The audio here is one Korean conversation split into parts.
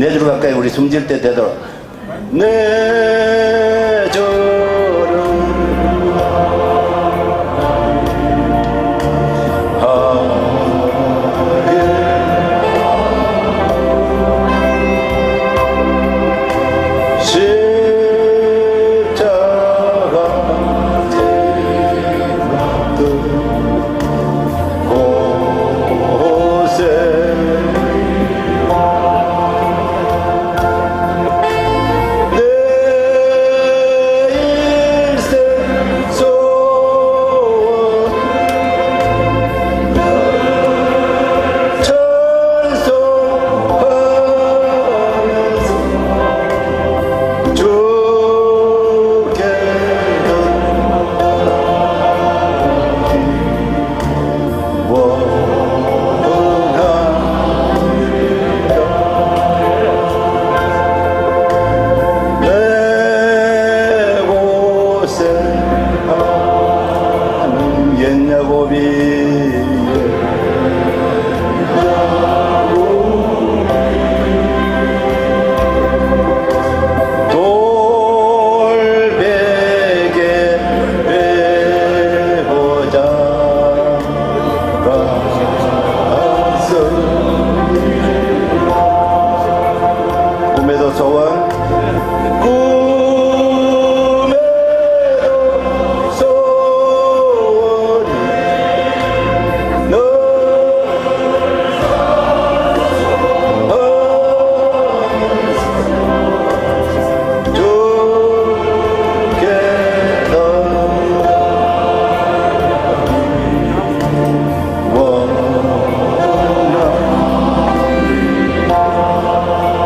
4줄 가까이 우리 숨질 때 되도록. 내 조름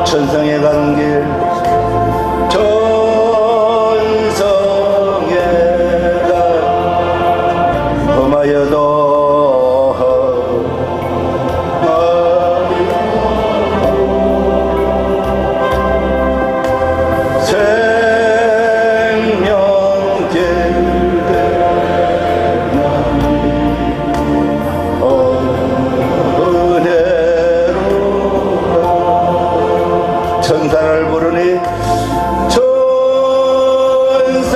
천성에 가는 길 천성에 가 험하여도 천사를 부르니 천사 부르니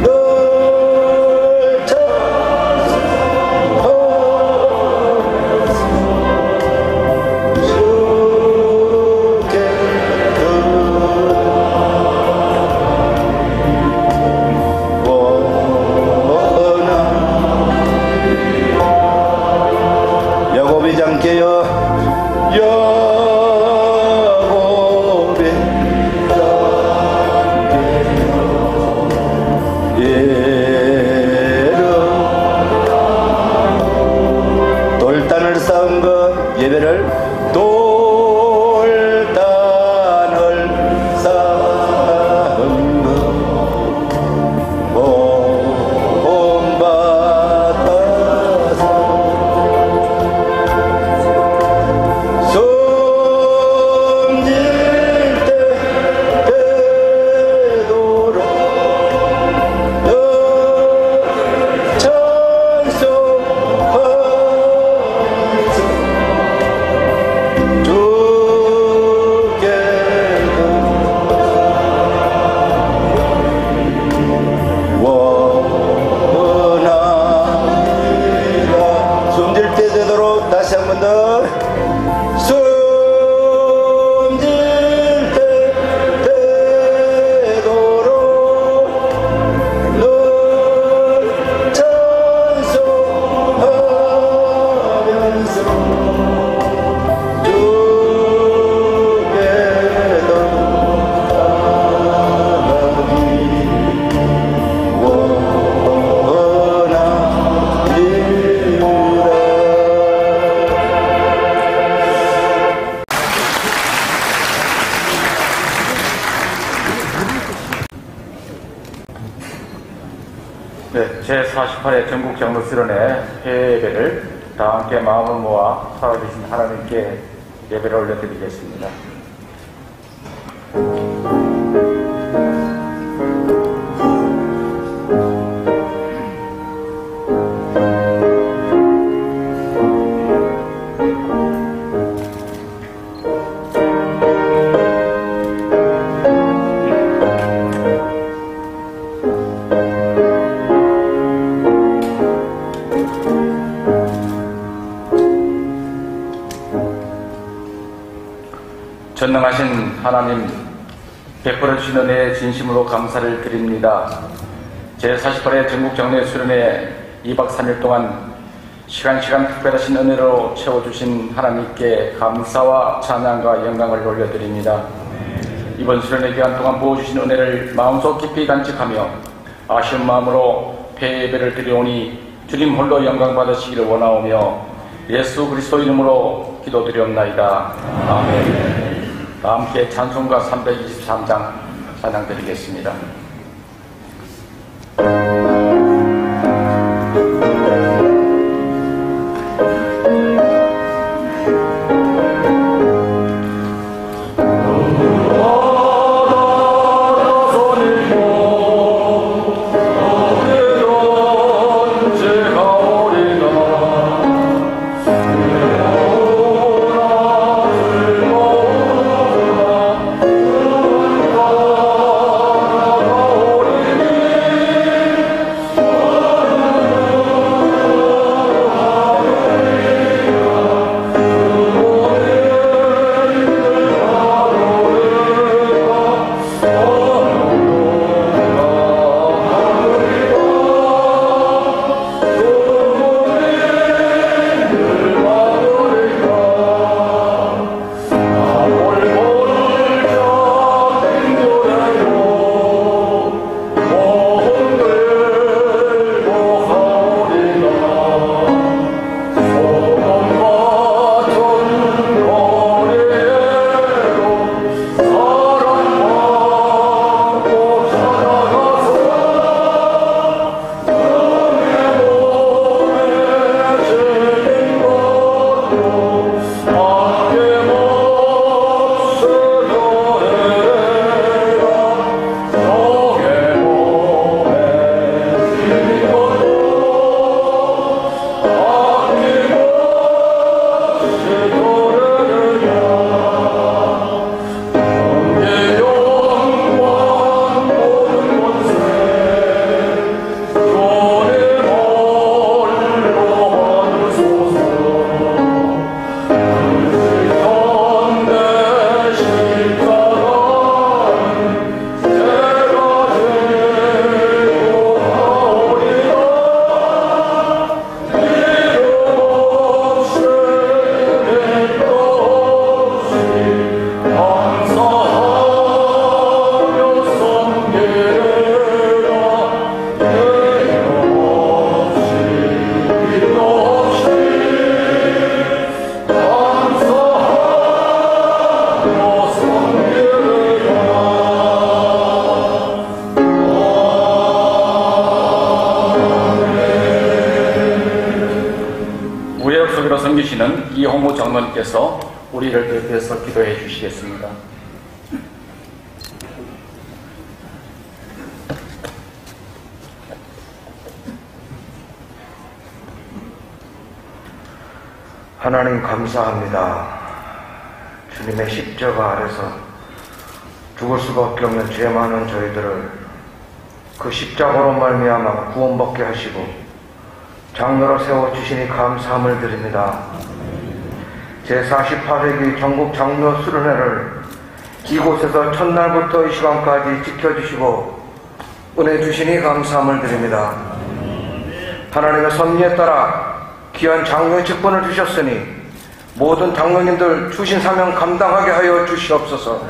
널 야곱이 장께여 야곱이 장께여 돌단을 쌓은 것 예배를 돌단을 쌓은 것 본받아서 다시 한 번 더 숨질 때 되도록 널 찬송하면서 주께도 네, 제48회 전국장로수련회 회예배를 다 함께 마음을 모아 살아계신 하나님께 예배를 올려드리겠습니다. 전능하신 하나님, 베풀어 주신 은혜에 진심으로 감사를 드립니다. 제48회 전국장로회 수련회 2박 3일 동안 시간 특별하신 은혜로 채워주신 하나님께 감사와 찬양과 영광을 올려드립니다. 이번 수련회 기간 동안 부어주신 은혜를 마음속 깊이 간직하며 아쉬운 마음으로 폐예배를 드리오니 주님 홀로 영광 받으시기를 원하오며 예수 그리스도 이름으로 기도드리옵나이다. 아멘. 다 함께 찬송가 323장 찬양 드리겠습니다. 섬기시는 이홍우 장로님께서 우리를 대표해서 기도해 주시겠습니다. 하나님 감사합니다. 주님의 십자가 아래서 죽을 수밖에 없는 죄 많은 저희들을 그 십자가로 말미암아 구원받게 하시고 장로로 세워주시니 감사함을 드립니다. 제48회기 전국 장로 수련회를 이곳에서 첫날부터 이 시간까지 지켜주시고 은혜 주시니 감사함을 드립니다. 하나님의 섭리에 따라 귀한 장로의 직분을 주셨으니 모든 장로님들 주신 사명 감당하게 하여 주시옵소서.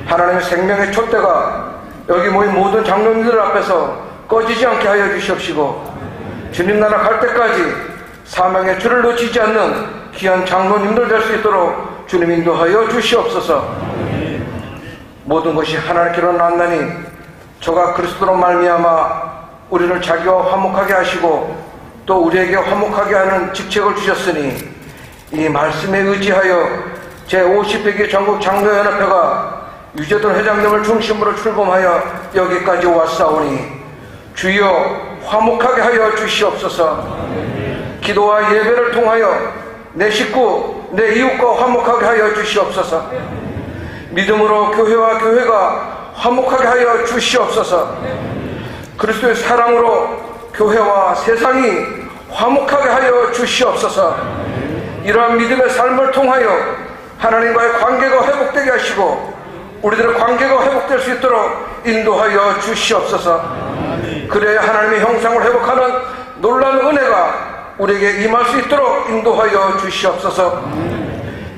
하나님의 생명의 촛대가 여기 모인 모든 장로님들 앞에서 꺼지지 않게 하여 주시옵시고 주님 나라 갈 때까지 사명의 줄을 놓치지 않는 귀한 장로님들 될 수 있도록 주님 인도하여 주시옵소서. 모든 것이 하나님께로 났나니 저가 그리스도로 말미암아 우리를 자기와 화목하게 하시고 또 우리에게 화목하게 하는 직책을 주셨으니 이 말씀에 의지하여 제50회기 전국 장로연합회가 유재돈 회장님을 중심으로 출범하여 여기까지 왔사오니 주여 화목하게 하여 주시옵소서. 기도와 예배를 통하여 내 식구, 내 이웃과 화목하게 하여 주시옵소서. 믿음으로 교회와 교회가 화목하게 하여 주시옵소서. 그리스도의 사랑으로 교회와 세상이 화목하게 하여 주시옵소서. 이러한 믿음의 삶을 통하여 하나님과의 관계가 회복되게 하시고 우리들의 관계가 회복될 수 있도록 인도하여 주시옵소서. 그래야 하나님의 형상을 회복하는 놀라운 은혜가 우리에게 임할 수 있도록 인도하여 주시옵소서.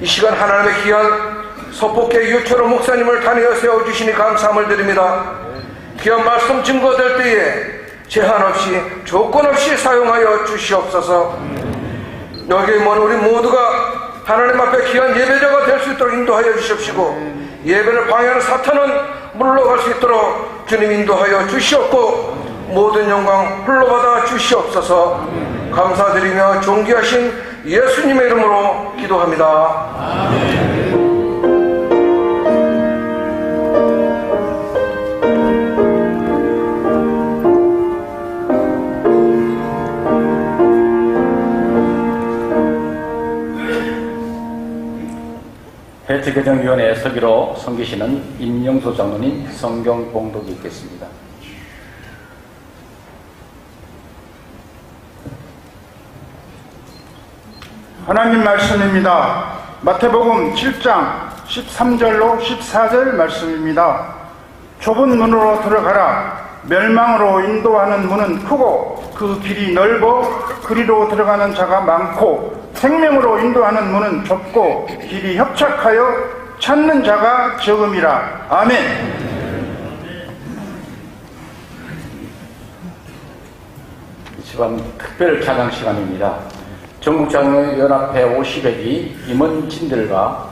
이 시간 하나님의 귀한 서폭계 유초로 목사님을 단위어 세워주시니 감사함을 드립니다. 귀한 말씀 증거될 때에 제한 없이 조건 없이 사용하여 주시옵소서. 여기 있는 우리 모두가 하나님 앞에 귀한 예배자가 될 수 있도록 인도하여 주시옵시고 예배를 방해하는 사탄은 물러갈 수 있도록 주님 인도하여 주시옵고 모든 영광 홀로받아 주시옵소서. 감사드리며 존귀하신 예수님의 이름으로 기도합니다. 해체개정위원회 서기로 섬기시는 임영수 장로님 성경 봉독이 있겠습니다. 하나님 말씀입니다. 마태복음 7장 13절로 14절 말씀입니다. 좁은 문으로 들어가라. 멸망으로 인도하는 문은 크고 그 길이 넓어 그리로 들어가는 자가 많고 생명으로 인도하는 문은 좁고 길이 협착하여 찾는 자가 적음이라. 아멘. 이 시간 특별 찬양 시간입니다. 전국장로연합회 50회기 임원진들과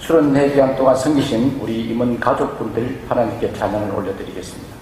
34시간 동안 섬기신 우리 임원 가족분들 하나님께 찬양을 올려드리겠습니다.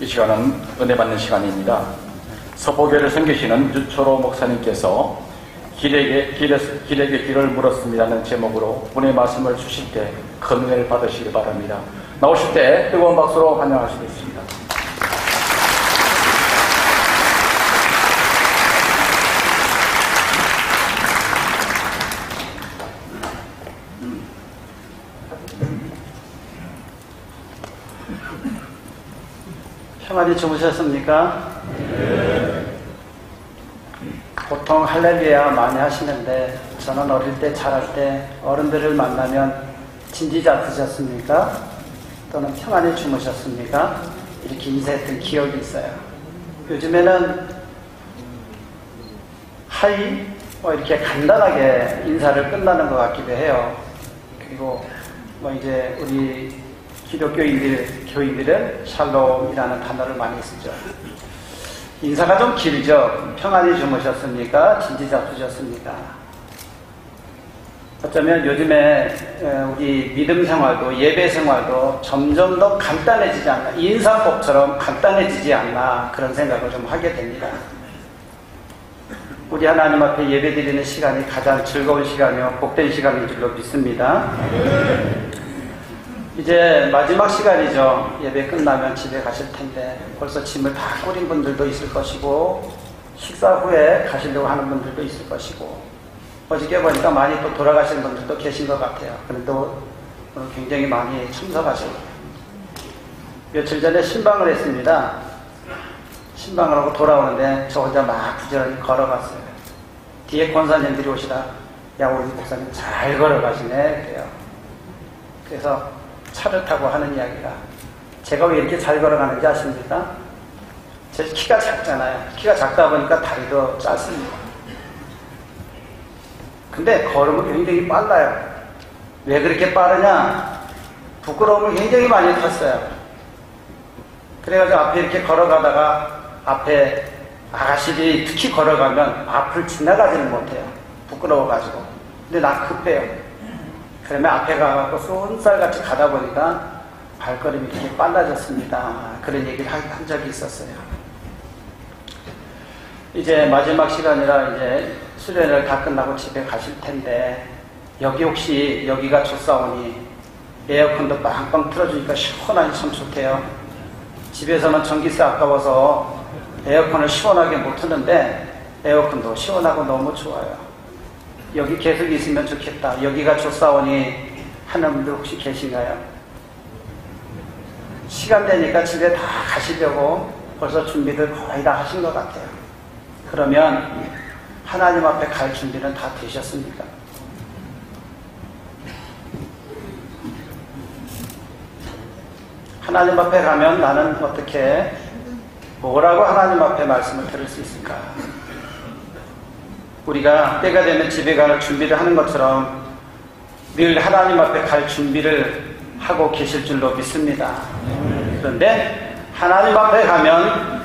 이 시간은 은혜 받는 시간입니다. 서보교를 섬기시는 유초로 목사님께서 길에게 길을 물었습니다는 제목으로 은혜 말씀을 주실 때 큰 은혜를 받으시기 바랍니다. 나오실 때 뜨거운 박수로 환영하시겠습니다. 평안히 주무셨습니까? 보통 할렐루야 많이 하시는데 저는 어릴 때 자랄 때 어른들을 만나면 진지 잡으셨습니까? 또는 평안히 주무셨습니까? 이렇게 인사했던 기억이 있어요. 요즘에는 하이 이렇게 간단하게 인사를 끝나는 것 같기도 해요. 그리고 이제 우리 교인들은 샬롬이라는 단어를 많이 쓰죠. 인사가 좀 길죠. 평안히 주무셨습니까? 진지 잡수셨습니까? 어쩌면 요즘에 우리 믿음 생활도 예배 생활도 점점 더 간단해지지 않나, 인사법처럼 간단해지지 않나 그런 생각을 좀 하게 됩니다. 우리 하나님 앞에 예배 드리는 시간이 가장 즐거운 시간이요 복된 시간인 줄로 믿습니다. 이제 마지막 시간이죠. 예배 끝나면 집에 가실 텐데 벌써 짐을 다 꾸린 분들도 있을 것이고 식사 후에 가시려고 하는 분들도 있을 것이고 어저께 보니까 많이 또 돌아가시는 분들도 계신 것 같아요. 그런데도 오늘 굉장히 많이 참석하시고 며칠 전에 신방을 했습니다. 신방을 하고 돌아오는데 저 혼자 막 부지런히 걸어갔어요. 뒤에 권사님들이 오시다 야 우리 목사님 잘 걸어가시네 그래요. 그래서 차를 타고 하는 이야기가 제가 왜 이렇게 잘 걸어가는지 아십니까? 제 키가 작잖아요. 키가 작다 보니까 다리도 짧습니다. 근데 걸음은 굉장히 빨라요. 왜 그렇게 빠르냐? 부끄러움을 굉장히 많이 탔어요. 그래가지고 앞에 이렇게 걸어가다가 앞에 아가씨들이 특히 걸어가면 앞을 지나가지는 못해요. 부끄러워가지고. 근데 나 급해요. 그러면 앞에 가서 쏜살같이 가다 보니까 발걸음이 이렇게 빨라졌습니다. 그런 얘기를 한 적이 있었어요. 이제 마지막 시간이라 이제 수련회를 다 끝나고 집에 가실 텐데 여기 혹시 여기가 좋사오니 에어컨도 빵빵 틀어주니까 시원하니 참 좋대요. 집에서는 전기세 아까워서 에어컨을 시원하게 못 트는데 에어컨도 시원하고 너무 좋아요. 여기 계속 있으면 좋겠다. 여기가 좋사오니 하는 분들 혹시 계신가요? 시간 되니까 집에 다 가시려고 벌써 준비를 거의 다 하신 것 같아요. 그러면 하나님 앞에 갈 준비는 다 되셨습니까? 하나님 앞에 가면 나는 어떻게 뭐라고 하나님 앞에 말씀을 들을 수 있을까? 우리가 때가 되면 집에 갈 준비를 하는 것처럼 늘 하나님 앞에 갈 준비를 하고 계실 줄로 믿습니다. 그런데 하나님 앞에 가면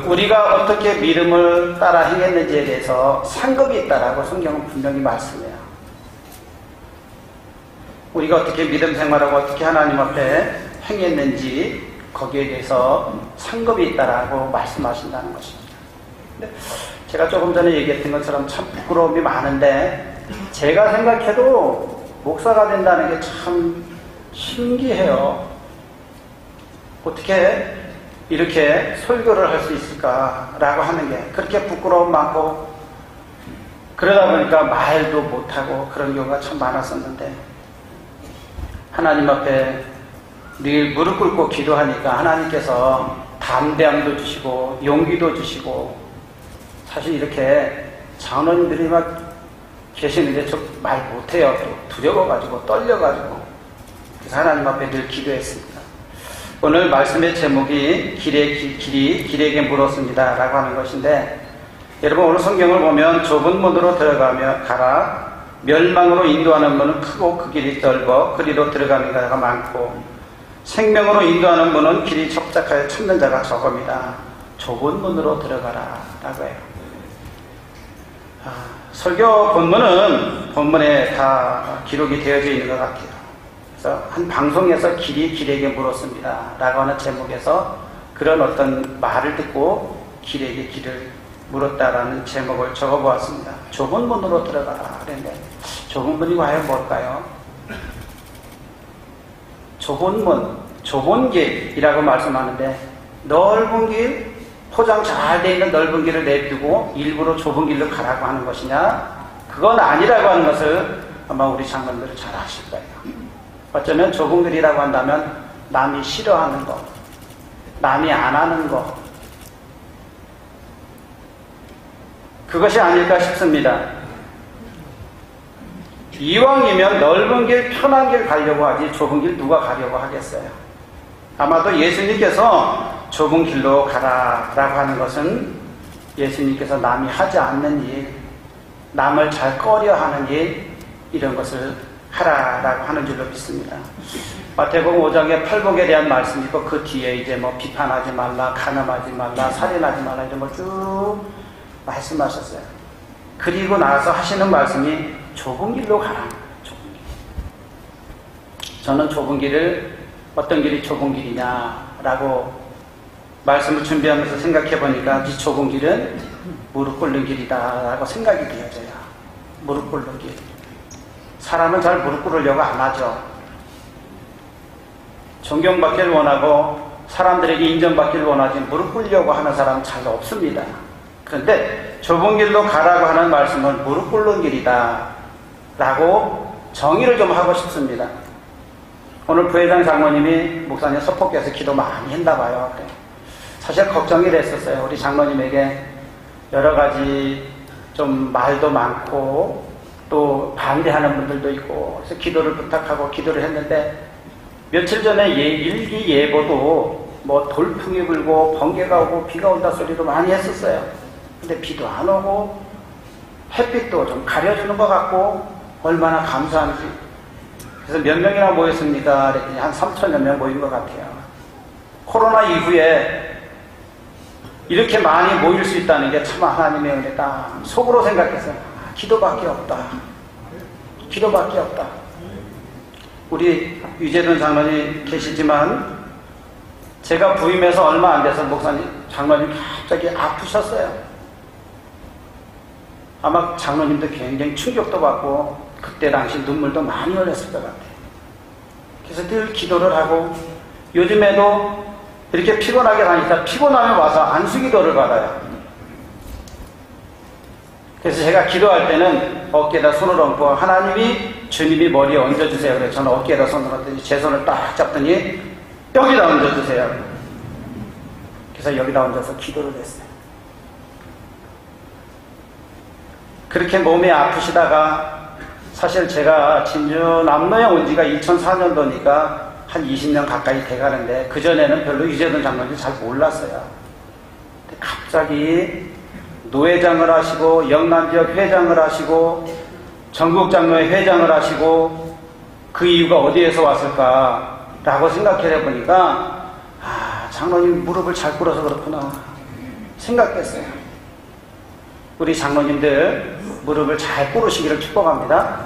우리가 어떻게 믿음을 따라 행했는지에 대해서 상급이 있다라고 성경은 분명히 말씀해요. 우리가 어떻게 믿음 생활하고 어떻게 하나님 앞에 행했는지 거기에 대해서 상급이 있다라고 말씀하신다는 것입니다. 근데 제가 조금 전에 얘기했던 것처럼 참 부끄러움이 많은데 제가 생각해도 목사가 된다는 게 참 신기해요. 어떻게 이렇게 설교를 할 수 있을까라고 하는 게 그렇게 부끄러움 많고 그러다 보니까 말도 못하고 그런 경우가 참 많았었는데 하나님 앞에 늘 무릎 꿇고 기도하니까 하나님께서 담대함도 주시고 용기도 주시고 사실 이렇게 장로님들이 막 계시는데 저 말 못해요. 두려워가지고 떨려가지고 그래서 하나님 앞에 늘 기도했습니다. 오늘 말씀의 제목이 길에게 물었습니다 라고 하는 것인데 여러분 오늘 성경을 보면 좁은 문으로 가라 멸망으로 인도하는 문은 크고 그 길이 넓어 그리로 들어가는 자가 많고 생명으로 인도하는 문은 길이 척작하여 찾는 자가 적음이다. 좁은 문으로 들어가라 라고 해요. 설교 본문에 다 기록이 되어져 있는 것 같아요. 그래서 한 방송에서 길에게 물었습니다 라고 하는 제목에서 그 그런 어떤 말을 듣고 길에게 길을 물었다라는 제목을 적어보았습니다. 좁은 문으로 들어가라 그랬는데 좁은 문이 과연 뭘까요? 좁은 문, 좁은 길이라고 말씀하는데 넓은 길, 포장 잘 돼 있는 넓은 길을 내두고 일부러 좁은 길로 가라고 하는 것이냐? 그건 아니라고 하는 것을 아마 우리 장로님들은 잘 아실 거예요. 어쩌면 좁은 길이라고 한다면 남이 싫어하는 거, 남이 안 하는 거, 그것이 아닐까 싶습니다. 이왕이면 넓은 길, 편한 길 가려고 하지 좁은 길 누가 가려고 하겠어요. 아마도 예수님께서 좁은 길로 가라라고 하는 것은 예수님께서 남이 하지 않는 일, 남을 잘 꺼려하는 일, 이런 것을 하라라고 하는 줄로 믿습니다. 마태복음 5장에 팔복에 대한 말씀이 있고 그 뒤에 이제 뭐 비판하지 말라, 간음하지 말라, 살인하지 말라 이런 걸 쭉 말씀하셨어요. 그리고 나서 하시는 말씀이 좁은 길로 가라. 좁은 길. 저는 좁은 길을 어떤 길이 좁은 길이냐라고 말씀을 준비하면서 생각해 보니까 이 좁은 길은 무릎 꿇는 길이다라고 생각이 되어져요. 무릎 꿇는 길. 사람은 잘 무릎 꿇으려고 안 하죠. 존경받기를 원하고 사람들에게 인정받기를 원하지 무릎 꿇으려고 하는 사람은 잘 없습니다. 그런데 좁은 길로 가라고 하는 말씀은 무릎 꿇는 길이다 라고 정의를 좀 하고 싶습니다. 오늘 부회장 장로님이 목사님 서포께서 기도 많이 했나 봐요. 사실 걱정이 됐었어요. 우리 장로님에게 여러 가지 좀 말도 많고 또 반대하는 분들도 있고 그래서 기도를 부탁하고 기도를 했는데 며칠 전에 일기 예보도 뭐 돌풍이 불고 번개가 오고 비가 온다 소리도 많이 했었어요. 근데 비도 안 오고 햇빛도 좀 가려주는 것 같고 얼마나 감사한지. 그래서 몇 명이나 모였습니까? 그랬더니 한 3천여 명 모인 것 같아요. 코로나 이후에 이렇게 많이 모일 수 있다는 게 참 하나님의 은혜다. 속으로 생각했어요. 기도밖에 없다. 기도밖에 없다. 우리 유재돈 장로님 계시지만 제가 부임해서 얼마 안 돼서 목사님, 장로님 갑자기 아프셨어요. 아마 장로님도 굉장히 충격도 받고 그때 당시 눈물도 많이 흘렸을 것 같아요. 그래서 늘 기도를 하고 요즘에도 이렇게 피곤하게 다니다 피곤하면 와서 안수기도를 받아요. 그래서 제가 기도할 때는 어깨에다 손을 얹고 하나님이 주님이 머리에 얹어주세요. 그래서 저는 어깨에다 손을 얹더니 제 손을 딱 잡더니 여기다 얹어주세요. 그래서 여기다 얹어서 기도를 했어요. 그렇게 몸이 아프시다가 사실 제가 진주 남로에 온 지가 2004년도니까 한 20년 가까이 돼가는데 그전에는 별로 유재돈 장로님 잘 몰랐어요. 근데 갑자기 노회장을 하시고 영남지역 회장을 하시고 전국장로회 회장을 하시고 그 이유가 어디에서 왔을까라고 생각해 보니까 장로님 무릎을 잘 꿇어서 그렇구나 생각했어요. 우리 장로님들 무릎을 잘 꿇으시기를 축복합니다.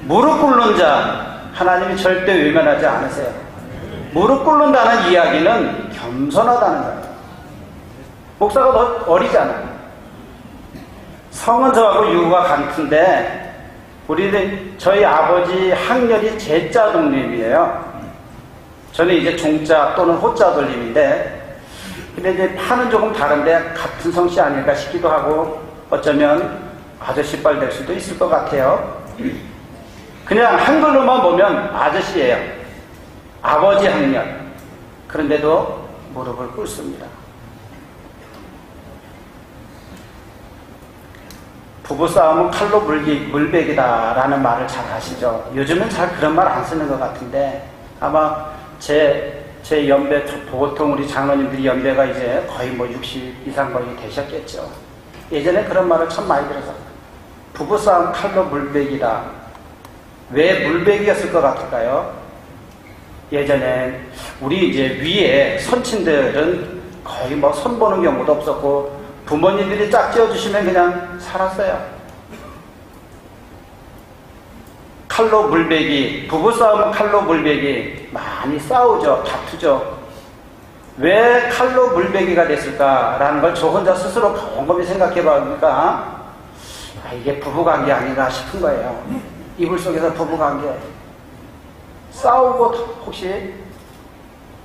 무릎 꿇는 자 하나님이 절대 외면하지 않으세요. 무릎 꿇는다는 이야기는 겸손하다는 거예요. 목사가 더 어리잖아요. 성은 저하고 유가 같은데 저희 아버지 학렬이 제자 동림이에요. 저는 이제 종자 또는 호자 돌림인데 근데 이제 파는 조금 다른데 같은 성씨 아닐까 싶기도 하고 어쩌면 아저씨빨 될 수도 있을 것 같아요. 그냥 한글로만 보면 아저씨예요. 아버지 학렬. 그런데도 무릎을 꿇습니다. 부부싸움은 칼로 물베기다라는 말을 잘 아시죠? 요즘은 잘 그런 말 안 쓰는 것 같은데 아마 제 연배, 보통 우리 장로님들이 연배가 이제 거의 뭐 60 이상 거의 되셨겠죠. 예전에 그런 말을 참 많이 들어서 부부싸움 칼로 물베기다. 왜 물베기였을 것 같을까요? 예전에 우리 이제 위에 선친들은 거의 뭐 손보는 경우도 없었고 부모님들이 짝지어 주시면 그냥 살았어요. 칼로 물베기, 부부싸움은 칼로 물베기 많이 싸우죠. 다투죠. 왜 칼로 물베기가 됐을까라는 걸 저 혼자 스스로 곰곰이 생각해 보니까 이게 부부관계 아닌가 싶은 거예요. 이불 속에서 부부관계. 싸우고 혹시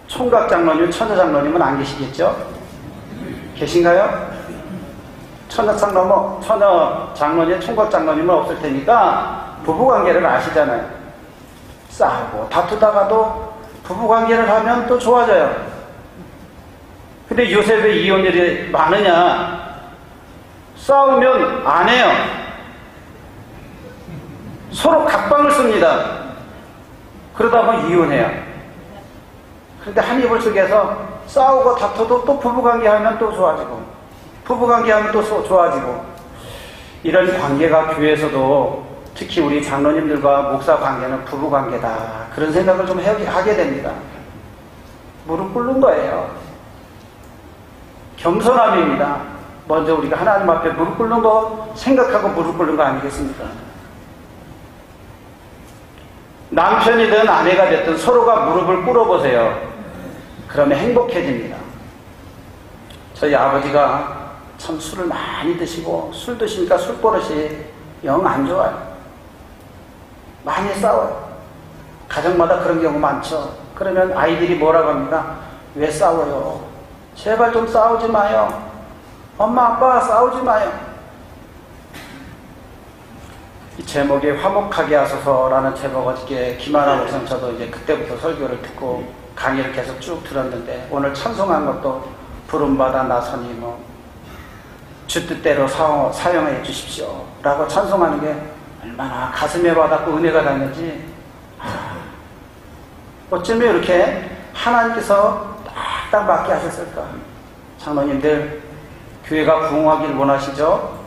총각장로님, 처녀장로님은 안 계시겠죠? 계신가요? 처녀장로님, 총각장로님은 없을 테니까 부부관계를 아시잖아요. 싸우고 다투다가도 부부관계를 하면 또 좋아져요. 근데 요새 왜 이혼율이 많으냐? 싸우면 안 해요. 서로 각방을 씁니다. 그러다 보면 이혼해요. 그런데 한 이불 속에서 싸우고 다퉈도 또 부부관계 하면 또 좋아지고, 부부관계 하면 또 좋아지고, 이런 관계가 교회에서도 특히 우리 장로님들과 목사 관계는 부부관계다. 그런 생각을 좀 하게 됩니다. 무릎 꿇는 거예요. 겸손함입니다. 먼저 우리가 하나님 앞에 무릎 꿇는 거 생각하고 무릎 꿇는 거 아니겠습니까? 남편이든 아내가 됐든 서로가 무릎을 꿇어보세요. 그러면 행복해집니다. 저희 아버지가 참 술을 많이 드시고, 술 드시니까 술버릇이 영 안 좋아요. 많이 싸워요. 가정마다 그런 경우 많죠. 그러면 아이들이 뭐라고 합니까? 왜 싸워요? 제발 좀 싸우지 마요. 엄마 아빠 싸우지 마요. 이 제목이 화목하게 하소서라는 제목, 어저께 김하나 목사님 저도 이제 그때부터 설교를 듣고 강의를 계속 쭉 들었는데, 오늘 찬송한 것도 부름받아 나서니 주 뜻대로 사용해 주십시오 라고 찬송하는 게 얼마나 가슴에 와닿고 은혜가 닿는지. 어쩌면 이렇게 하나님께서 딱 맞게 하셨을까. 장로님들, 교회가 부흥하길 원하시죠?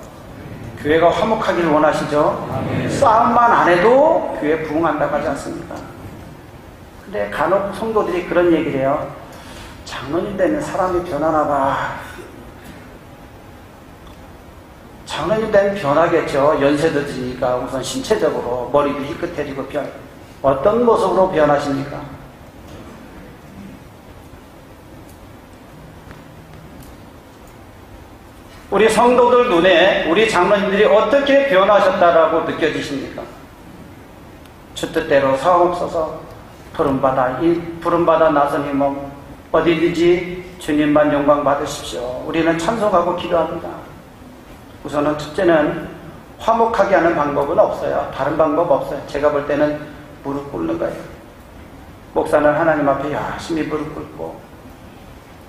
교회가 화목하길 원하시죠? 싸움만 안 해도 교회 부흥한다고 하지 않습니까? 근데 간혹 성도들이 그런 얘기를 해요. 장로님 되면 사람이 변하나 봐. 장로님 되면 변하겠죠. 연세도 드니까 우선 신체적으로 머리도 희끗해지고 어떤 모습으로 변하십니까? 우리 성도들 눈에 우리 장로님들이 어떻게 변하셨다라고 느껴지십니까? 주 뜻대로 사옵소서. 부름받아 나서니 어디든지 주님만 영광 받으십시오. 우리는 찬송하고 기도합니다. 우선은 첫째는 화목하게 하는 방법은 없어요. 다른 방법 없어요. 제가 볼 때는 무릎 꿇는 거예요. 목사는 하나님 앞에 열심히 무릎 꿇고,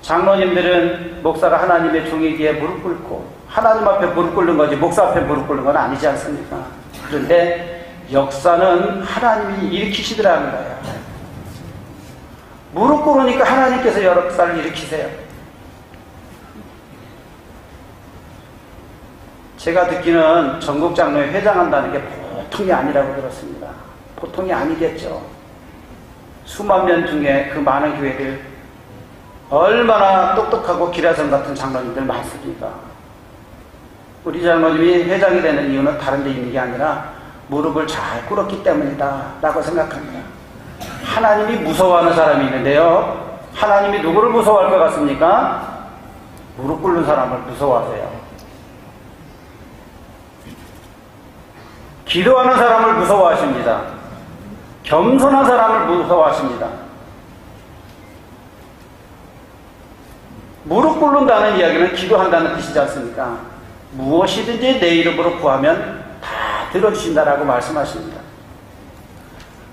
장로님들은 목사가 하나님의 종이기에 무릎 꿇고, 하나님 앞에 무릎 꿇는 거지 목사 앞에 무릎 꿇는 건 아니지 않습니까? 그런데 역사는 하나님이 일으키시더라는 거예요. 무릎 꿇으니까 하나님께서 역사를 일으키세요. 제가 듣기는 전국장로회 회장한다는 게 보통이 아니라고 들었습니다. 보통이 아니겠죠. 수만 명 중에 그 많은 교회들 얼마나 똑똑하고 기라성 같은 장로님들 많습니까? 우리 장로님이 회장이 되는 이유는 다른 데 있는 게 아니라 무릎을 잘 꿇었기 때문이다 라고 생각합니다. 하나님이 무서워하는 사람이 있는데요, 하나님이 누구를 무서워할 것 같습니까? 무릎 꿇는 사람을 무서워하세요. 기도하는 사람을 무서워하십니다. 겸손한 사람을 무서워하십니다. 무릎 꿇는다는 이야기는 기도한다는 뜻이지 않습니까? 무엇이든지 내 이름으로 구하면 다 들어주신다라고 말씀하십니다.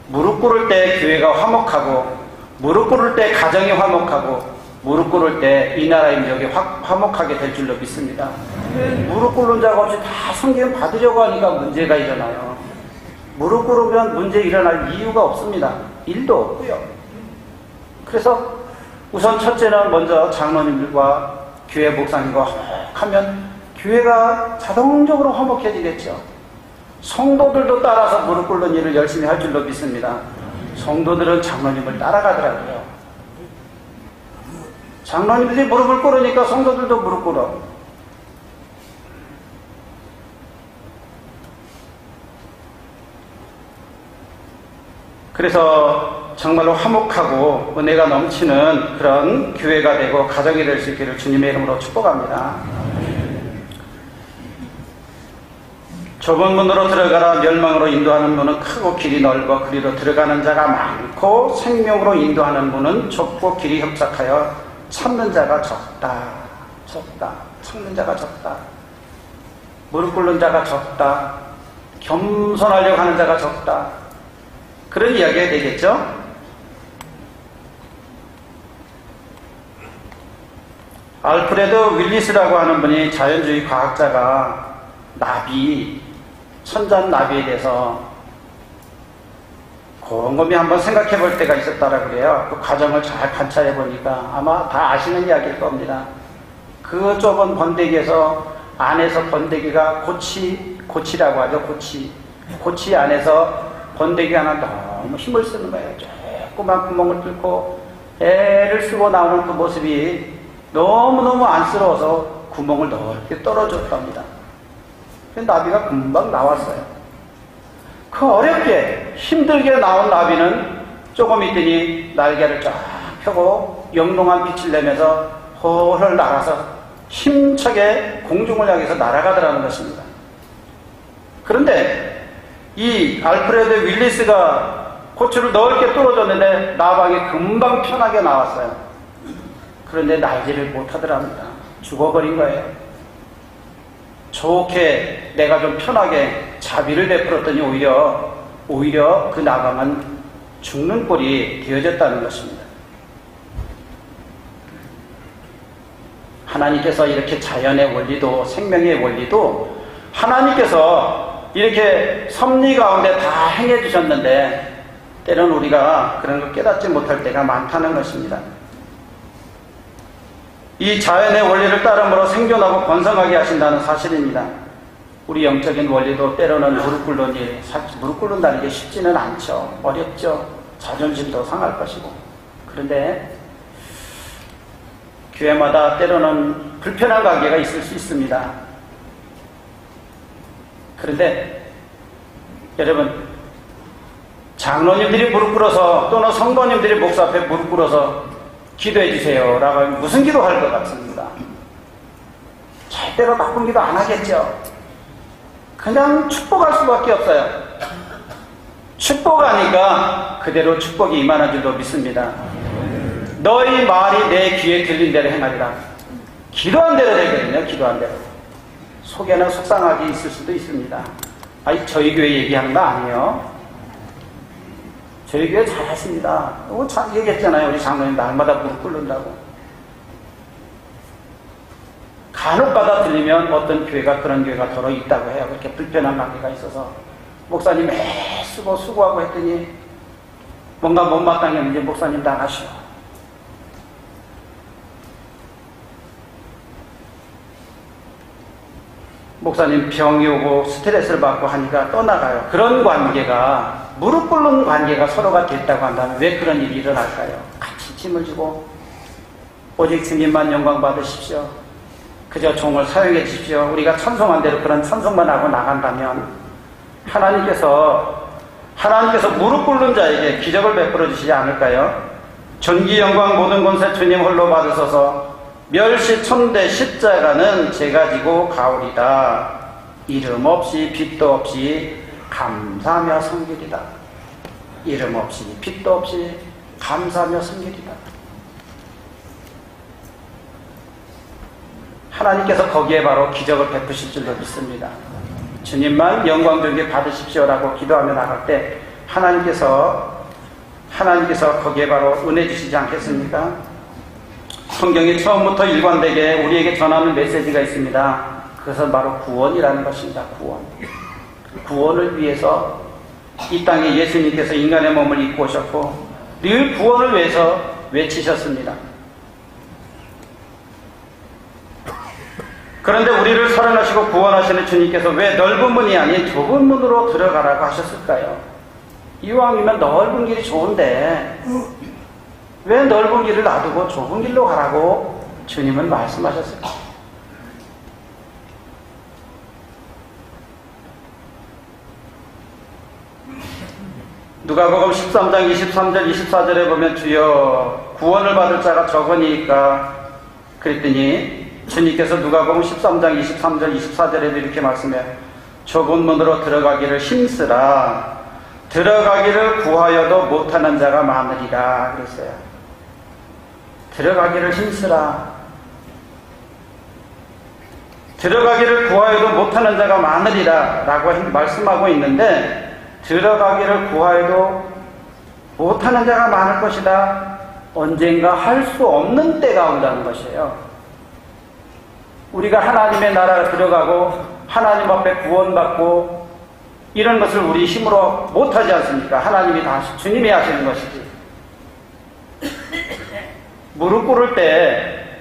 무릎 꿇을 때 교회가 화목하고, 무릎 꿇을 때 가정이 화목하고, 무릎 꿇을 때 이 나라의 민족이 화목하게 될 줄로 믿습니다. 무릎 꿇는 자가 없이 다 성경 받으려고 하니까 문제가 일어나요. 무릎 꿇으면 문제 일어날 이유가 없습니다. 일도 없고요. 그래서 우선 첫째는 먼저 장로님들과 교회 목사님과 화목하면 교회가 자동적으로 화목해지겠죠. 성도들도 따라서 무릎 꿇는 일을 열심히 할 줄로 믿습니다. 성도들은 장로님을 따라가더라고요. 장로님들이 무릎을 꿇으니까 성도들도 무릎 꿇어. 그래서 정말로 화목하고 은혜가 넘치는 그런 교회가 되고 가정이 될 수 있기를 주님의 이름으로 축복합니다. 좁은 문으로 들어가라. 멸망으로 인도하는 문은 크고 길이 넓어 그리로 들어가는 자가 많고 생명으로 인도하는 문은 좁고 길이 협착하여 찾는 자가 적다. 찾는 자가 적다. 무릎 꿇는 자가 적다. 겸손하려고 하는 자가 적다. 그런 이야기가 되겠죠? 알프레드 윌리스라고 하는 분이 자연주의 과학자가 천잔나비에 대해서 곰곰이 한번 생각해 볼 때가 있었다라고 그래요. 그 과정을 잘 관찰해 보니까 아마 다 아시는 이야기일 겁니다. 그 좁은 번데기에서 안에서 번데기가 고치라고 하죠. 고치 안에서 번데기 하나 너무 힘을 쓰는 거예요. 조그만 구멍을 뚫고 애를 쓰고 나오는 그 모습이 너무너무 안쓰러워서 구멍을 넓게 떨어졌답니다. 나비가 금방 나왔어요. 그 어렵게 힘들게 나온 나비는 조금 있더니 날개를 쫙 펴고 영롱한 빛을 내면서 홀홀 날아서 힘차게 공중을 향해서 날아가더라는 것입니다. 그런데 이 알프레드 윌리스가 고추를 넓게 뚫어줬는데 나방이 금방 편하게 나왔어요. 그런데 날지를 못하더랍니다. 죽어버린 거예요. 좋게 내가 좀 편하게 자비를 베풀었더니 오히려 그 나방은 죽는 꼴이 되어졌다는 것입니다. 하나님께서 이렇게 자연의 원리도 생명의 원리도 하나님께서 이렇게 섭리 가운데 다 행해 주셨는데 때로는 우리가 그런 걸 깨닫지 못할 때가 많다는 것입니다. 이 자연의 원리를 따름으로 생존하고 번성하게 하신다는 사실입니다. 우리 영적인 원리도 때로는 무릎 꿇는 일, 무릎 꿇는다는 게 쉽지는 않죠. 어렵죠. 자존심도 상할 것이고. 그런데 교회마다 때로는 불편한 관계가 있을 수 있습니다. 그런데 여러분, 장로님들이 무릎 꿇어서 또는 성도님들이 목사 앞에 무릎 꿇어서 기도해 주세요 라고 하면 무슨 기도할 것 같습니다. 절대로 나쁜 기도 안 하겠죠. 그냥 축복할 수밖에 없어요. 축복하니까 그대로 축복이 임하는 줄로 믿습니다. 너희 말이 내 귀에 들린 대로 행하리라. 기도한 대로 되거든요. 기도한 대로. 속에는 속상하게 있을 수도 있습니다. 아니, 저희 교회 얘기하는 거 아니에요. 저희 교회 잘하십니다. 얘기했잖아요. 우리 장로님 날마다 무릎 꿇는다고. 간혹가다 들리면 어떤 교회가 그런 교회가 더러 있다고 해요. 그렇게 불편한 관계가 있어서 목사님 애쓰고 수고하고 했더니 뭔가 못마땅했는지 목사님 나가시오. 목사님 병이 오고 스트레스를 받고 하니까 떠나가요. 그런 관계가, 무릎 꿇는 관계가 서로가 됐다고 한다면 왜 그런 일이 일어날까요? 같이 짐을 지고 오직 주님만 영광 받으십시오. 그저 종을 사용해 주십시오. 우리가 찬송한 대로 그런 찬송만 하고 나간다면 하나님께서 무릎 꿇는 자에게 기적을 베풀어 주시지 않을까요? 존귀 영광 모든 권세 주님 홀로 받으소서. 멸시 천대 십자가는 제가 지고 가오리다. 이름 없이 빛도 없이 감사하며 섬기리다. 이름 없이 빛도 없이 감사하며 섬기리다. 하나님께서 거기에 바로 기적을 베푸실 줄로 믿습니다. 주님만 영광 존귀 받으십시오라고 기도하며 나갈 때 하나님께서 거기에 바로 은혜 주시지 않겠습니까? 성경이 처음부터 일관되게 우리에게 전하는 메시지가 있습니다. 그것은 바로 구원이라는 것입니다. 구원을 위해서 이 땅에 예수님께서 인간의 몸을 입고 오셨고 늘 구원을 위해서 외치셨습니다. 그런데 우리를 사랑하시고 구원하시는 주님께서 왜 넓은 문이 아닌 좁은 문으로 들어가라고 하셨을까요? 이왕이면 넓은 길이 좋은데 왜 넓은 길을 놔두고 좁은 길로 가라고 주님은 말씀하셨을까요? 누가복음 13장 23절 24절에 보면 주여 구원을 받을 자가 적으니까 그랬더니 주님께서 누가복음 13장 23절 24절에도 이렇게 말씀해요. 좁은 문으로 들어가기를 힘쓰라. 들어가기를 구하여도 못하는 자가 많으리라 그랬어요. 들어가기를 힘쓰라. 들어가기를 구하여도 못하는 자가 많으리라 라고 말씀하고 있는데, 들어가기를 구하여도 못하는 자가 많을 것이다. 언젠가 할 수 없는 때가 온다는 것이에요. 우리가 하나님의 나라에 들어가고 하나님 앞에 구원받고 이런 것을 우리 힘으로 못하지 않습니까? 하나님이 다 주님이 하시는 것이지. 무릎 꿇을 때,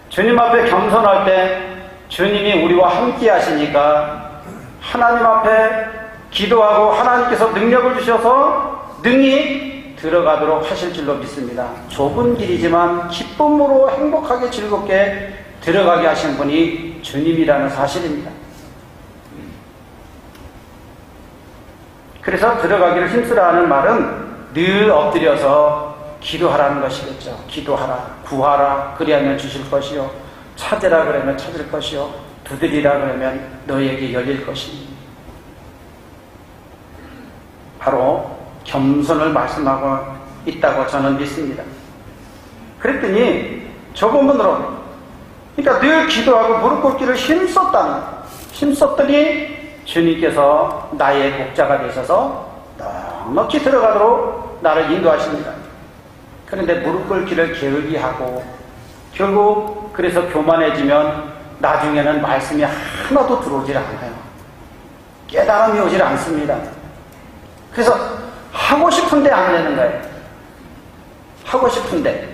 주님 앞에 겸손할 때 주님이 우리와 함께 하시니까 하나님 앞에 기도하고 하나님께서 능력을 주셔서 능히 들어가도록 하실 줄로 믿습니다. 좁은 길이지만 기쁨으로 행복하게 즐겁게 들어가게 하신 분이 주님이라는 사실입니다. 그래서 들어가기를 힘쓰라 하는 말은 늘 엎드려서 기도하라는 것이겠죠. 기도하라, 구하라, 그리하면 주실 것이요, 찾으라 그러면 찾을 것이요, 두드리라 그러면 너희에게 열릴 것이니. 바로 겸손을 말씀하고 있다고 저는 믿습니다. 그랬더니 좁은 문으로, 그러니까 늘 기도하고 무릎 꿇기를 힘썼더니 주님께서 나의 목자가 되셔서 넉넉히 들어가도록 나를 인도하십니다. 그런데 무릎 꿇기를 게을리 하고 결국 그래서 교만해지면 나중에는 말씀이 하나도 들어오질 않아요. 깨달음이 오질 않습니다. 그래서 하고 싶은데 안 되는 거예요. 하고 싶은데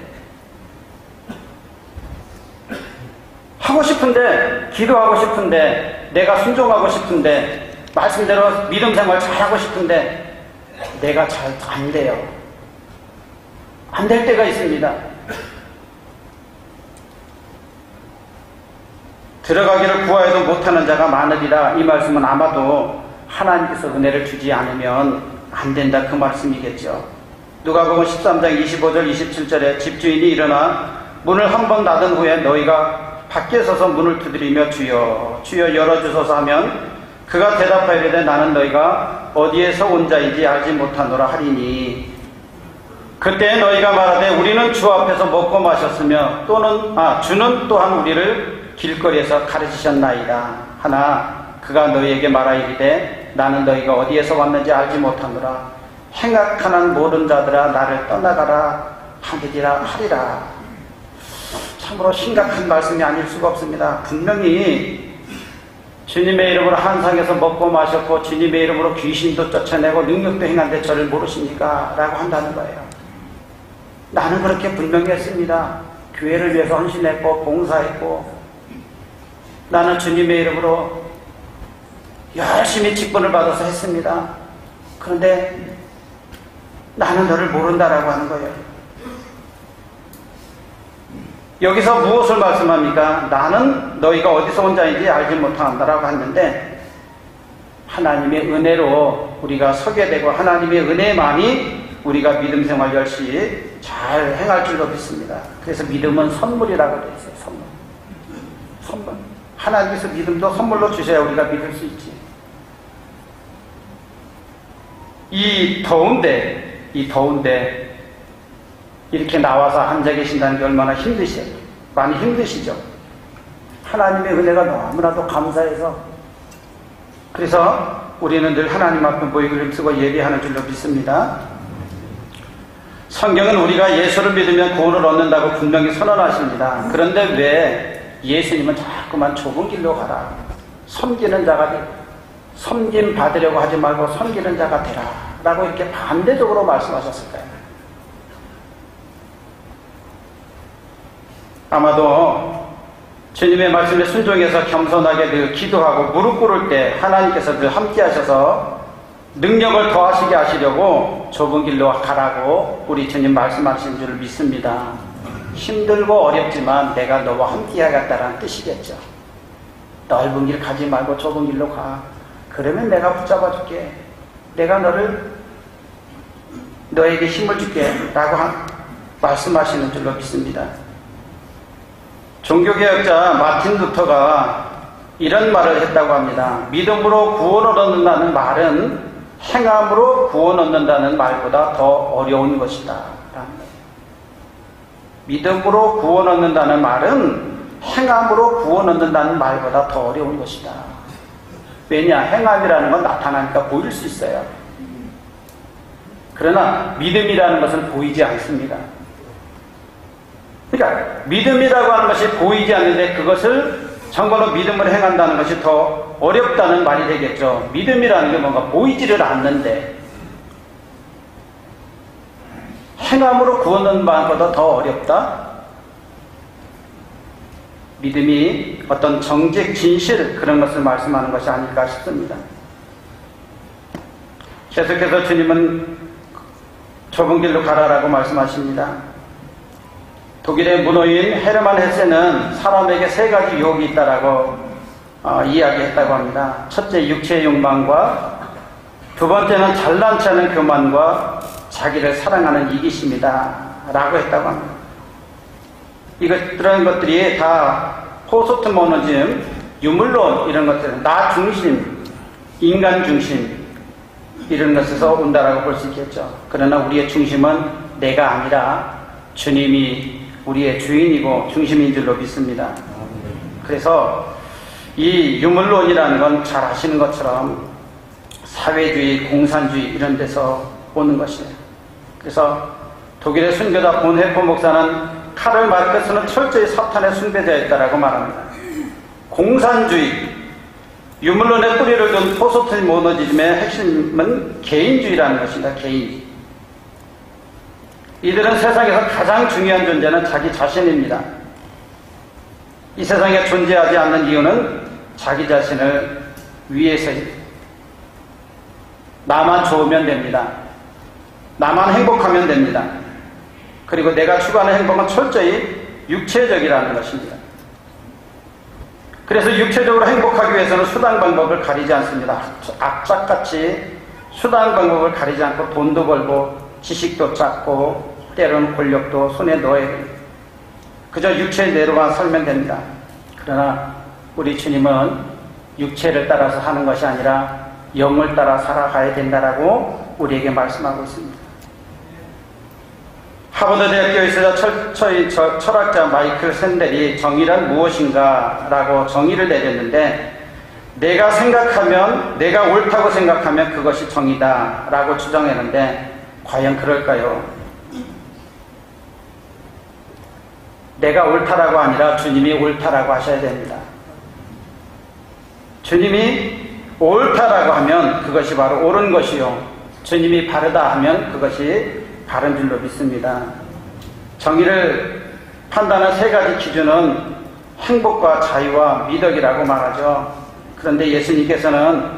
기도하고 싶은데 내가 순종하고 싶은데 말씀대로 믿음 생활 잘하고 싶은데 내가 잘 안 돼요. 안 될 때가 있습니다. 들어가기를 구하여도 못하는 자가 많으리라. 이 말씀은 아마도 하나님께서 은혜를 주지 않으면 안 된다 그 말씀이겠죠. 누가복음 13장 25절 27절에 집주인이 일어나 문을 한 번 닫은 후에 너희가 밖에 서서 문을 두드리며 주여 주여 열어주소서 하면 그가 대답하이르되 나는 너희가 어디에서 온 자인지 알지 못하노라 하리니 그때 너희가 말하되 우리는 주 앞에서 먹고 마셨으며 주는 또한 우리를 길거리에서 가르치셨나이다 하나 그가 너희에게 말하이르되 나는 너희가 어디에서 왔는지 알지 못하노라. 행악하는 모든 자들아 나를 떠나가라 하리라. 참으로 심각한 말씀이 아닐 수가 없습니다. 분명히 주님의 이름으로 한상에서 먹고 마셨고 주님의 이름으로 귀신도 쫓아내고 능력도 행한데 저를 모르십니까? 라고 한다는 거예요. 나는 그렇게 분명히 했습니다. 교회를 위해서 헌신했고 봉사했고 나는 주님의 이름으로 열심히 직분을 받아서 했습니다. 그런데 나는 너를 모른다라고 하는 거예요. 여기서 무엇을 말씀합니까? 나는 너희가 어디서 온 자인지 알지 못한다라고 했는데 하나님의 은혜로 우리가 서게 되고 하나님의 은혜만이 우리가 믿음 생활 열심히 잘 행할 줄로 믿습니다. 그래서 믿음은 선물이라고 되어 있어요. 선물. 하나님께서 믿음도 선물로 주셔야 우리가 믿을 수 있지. 이 더운데 이렇게 나와서 앉아 계신다는 게 얼마나 많이 힘드시죠? 하나님의 은혜가 너무나도 감사해서 그래서 우리는 늘 하나님 앞에 모이기를 쓰고 예배하는 줄로 믿습니다. 성경은 우리가 예수를 믿으면 구원을 얻는다고 분명히 선언하십니다. 그런데 왜 예수님은 자꾸만 좁은 길로 가라. 섬기는 자가 섬김 받으려고 하지 말고 섬기는 자가 되라. 라고 이렇게 반대적으로 말씀하셨을까요? 아마도 주님의 말씀에 순종해서 겸손하게 늘 기도하고 무릎 꿇을 때 하나님께서 늘 함께 하셔서 능력을 더하시게 하시려고 좁은 길로 가라고 우리 주님 말씀하신 줄 믿습니다. 힘들고 어렵지만 내가 너와 함께 하겠다라는 뜻이겠죠. 넓은 길 가지 말고 좁은 길로 가. 그러면 내가 붙잡아 줄게. 내가 너를 너에게 힘을 줄게 라고 말씀하시는 줄로 믿습니다. 종교개혁자 마틴 루터가 이런 말을 했다고 합니다. 믿음으로 구원을 얻는다는 말은 행함으로 구원 얻는다는 말보다 더 어려운 것이다. 믿음으로 구원 얻는다는 말은 행함으로 구원 얻는다는 말보다 더 어려운 것이다. 왜냐? 행함이라는 건 나타나니까 보일 수 있어요. 그러나 믿음이라는 것은 보이지 않습니다. 그러니까 믿음이라고 하는 것이 보이지 않는데 그것을 정말로 믿음을 행한다는 것이 더 어렵다는 말이 되겠죠. 믿음이라는 게 뭔가 보이지를 않는데 행함으로 구원 얻는 바보다 더 어렵다? 믿음이 어떤 정직, 진실 그런 것을 말씀하는 것이 아닐까 싶습니다. 계속해서 주님은 좁은 길로 가라라고 말씀하십니다. 독일의 문호인 헤르만 헤세는 사람에게 세 가지 유혹이 있다라고 이야기했다고 합니다. 첫째, 육체의 욕망과 두 번째는 잘난치 않은 교만과 자기를 사랑하는 이기심이다 라고 했다고 합니다. 이런 것들이 다 포스트모더니즘, 유물론 이런 것들은 나 중심, 인간 중심 이런 것에서 온다라고 볼 수 있겠죠. 그러나 우리의 중심은 내가 아니라 주님이 우리의 주인이고 중심인 줄로 믿습니다. 그래서 이 유물론이라는 건 잘 아시는 것처럼 사회주의, 공산주의 이런 데서 오는 것이에요. 그래서 독일의 순교자 본헤퍼 목사는 카를 마르크스는 철저히 사탄의 숭배자였다라고 말합니다. 공산주의, 유물론의 뿌리를 둔 포스트모더니즘의 핵심은 개인주의라는 것입니다. 개인. 이들은 세상에서 가장 중요한 존재는 자기 자신입니다. 이 세상에 존재하지 않는 이유는 자기 자신을 위해서입니다. 나만 좋으면 됩니다. 나만 행복하면 됩니다. 그리고 내가 추구하는 행복은 철저히 육체적이라는 것입니다. 그래서 육체적으로 행복하기 위해서는 수단 방법을 가리지 않습니다. 악착같이 수단 방법을 가리지 않고 돈도 벌고 지식도 찾고 때로는 권력도 손에 넣어야 됩니다. 그저 육체의 대로만 살면 됩니다. 그러나 우리 주님은 육체를 따라서 하는 것이 아니라 영을 따라 살아가야 된다라고 우리에게 말씀하고 있습니다. 하버드 대학교에서 철학자 마이클 샌델이 정의란 무엇인가 라고 정의를 내렸는데 내가 생각하면, 내가 옳다고 생각하면 그것이 정의다 라고 주장했는데 과연 그럴까요? 내가 옳다라고 아니라 주님이 옳다라고 하셔야 됩니다. 주님이 옳다라고 하면 그것이 바로 옳은 것이요, 주님이 바르다 하면 그것이 바른 줄로 믿습니다. 정의를 판단하는 세 가지 기준은 행복과 자유와 미덕이라고 말하죠. 그런데 예수님께서는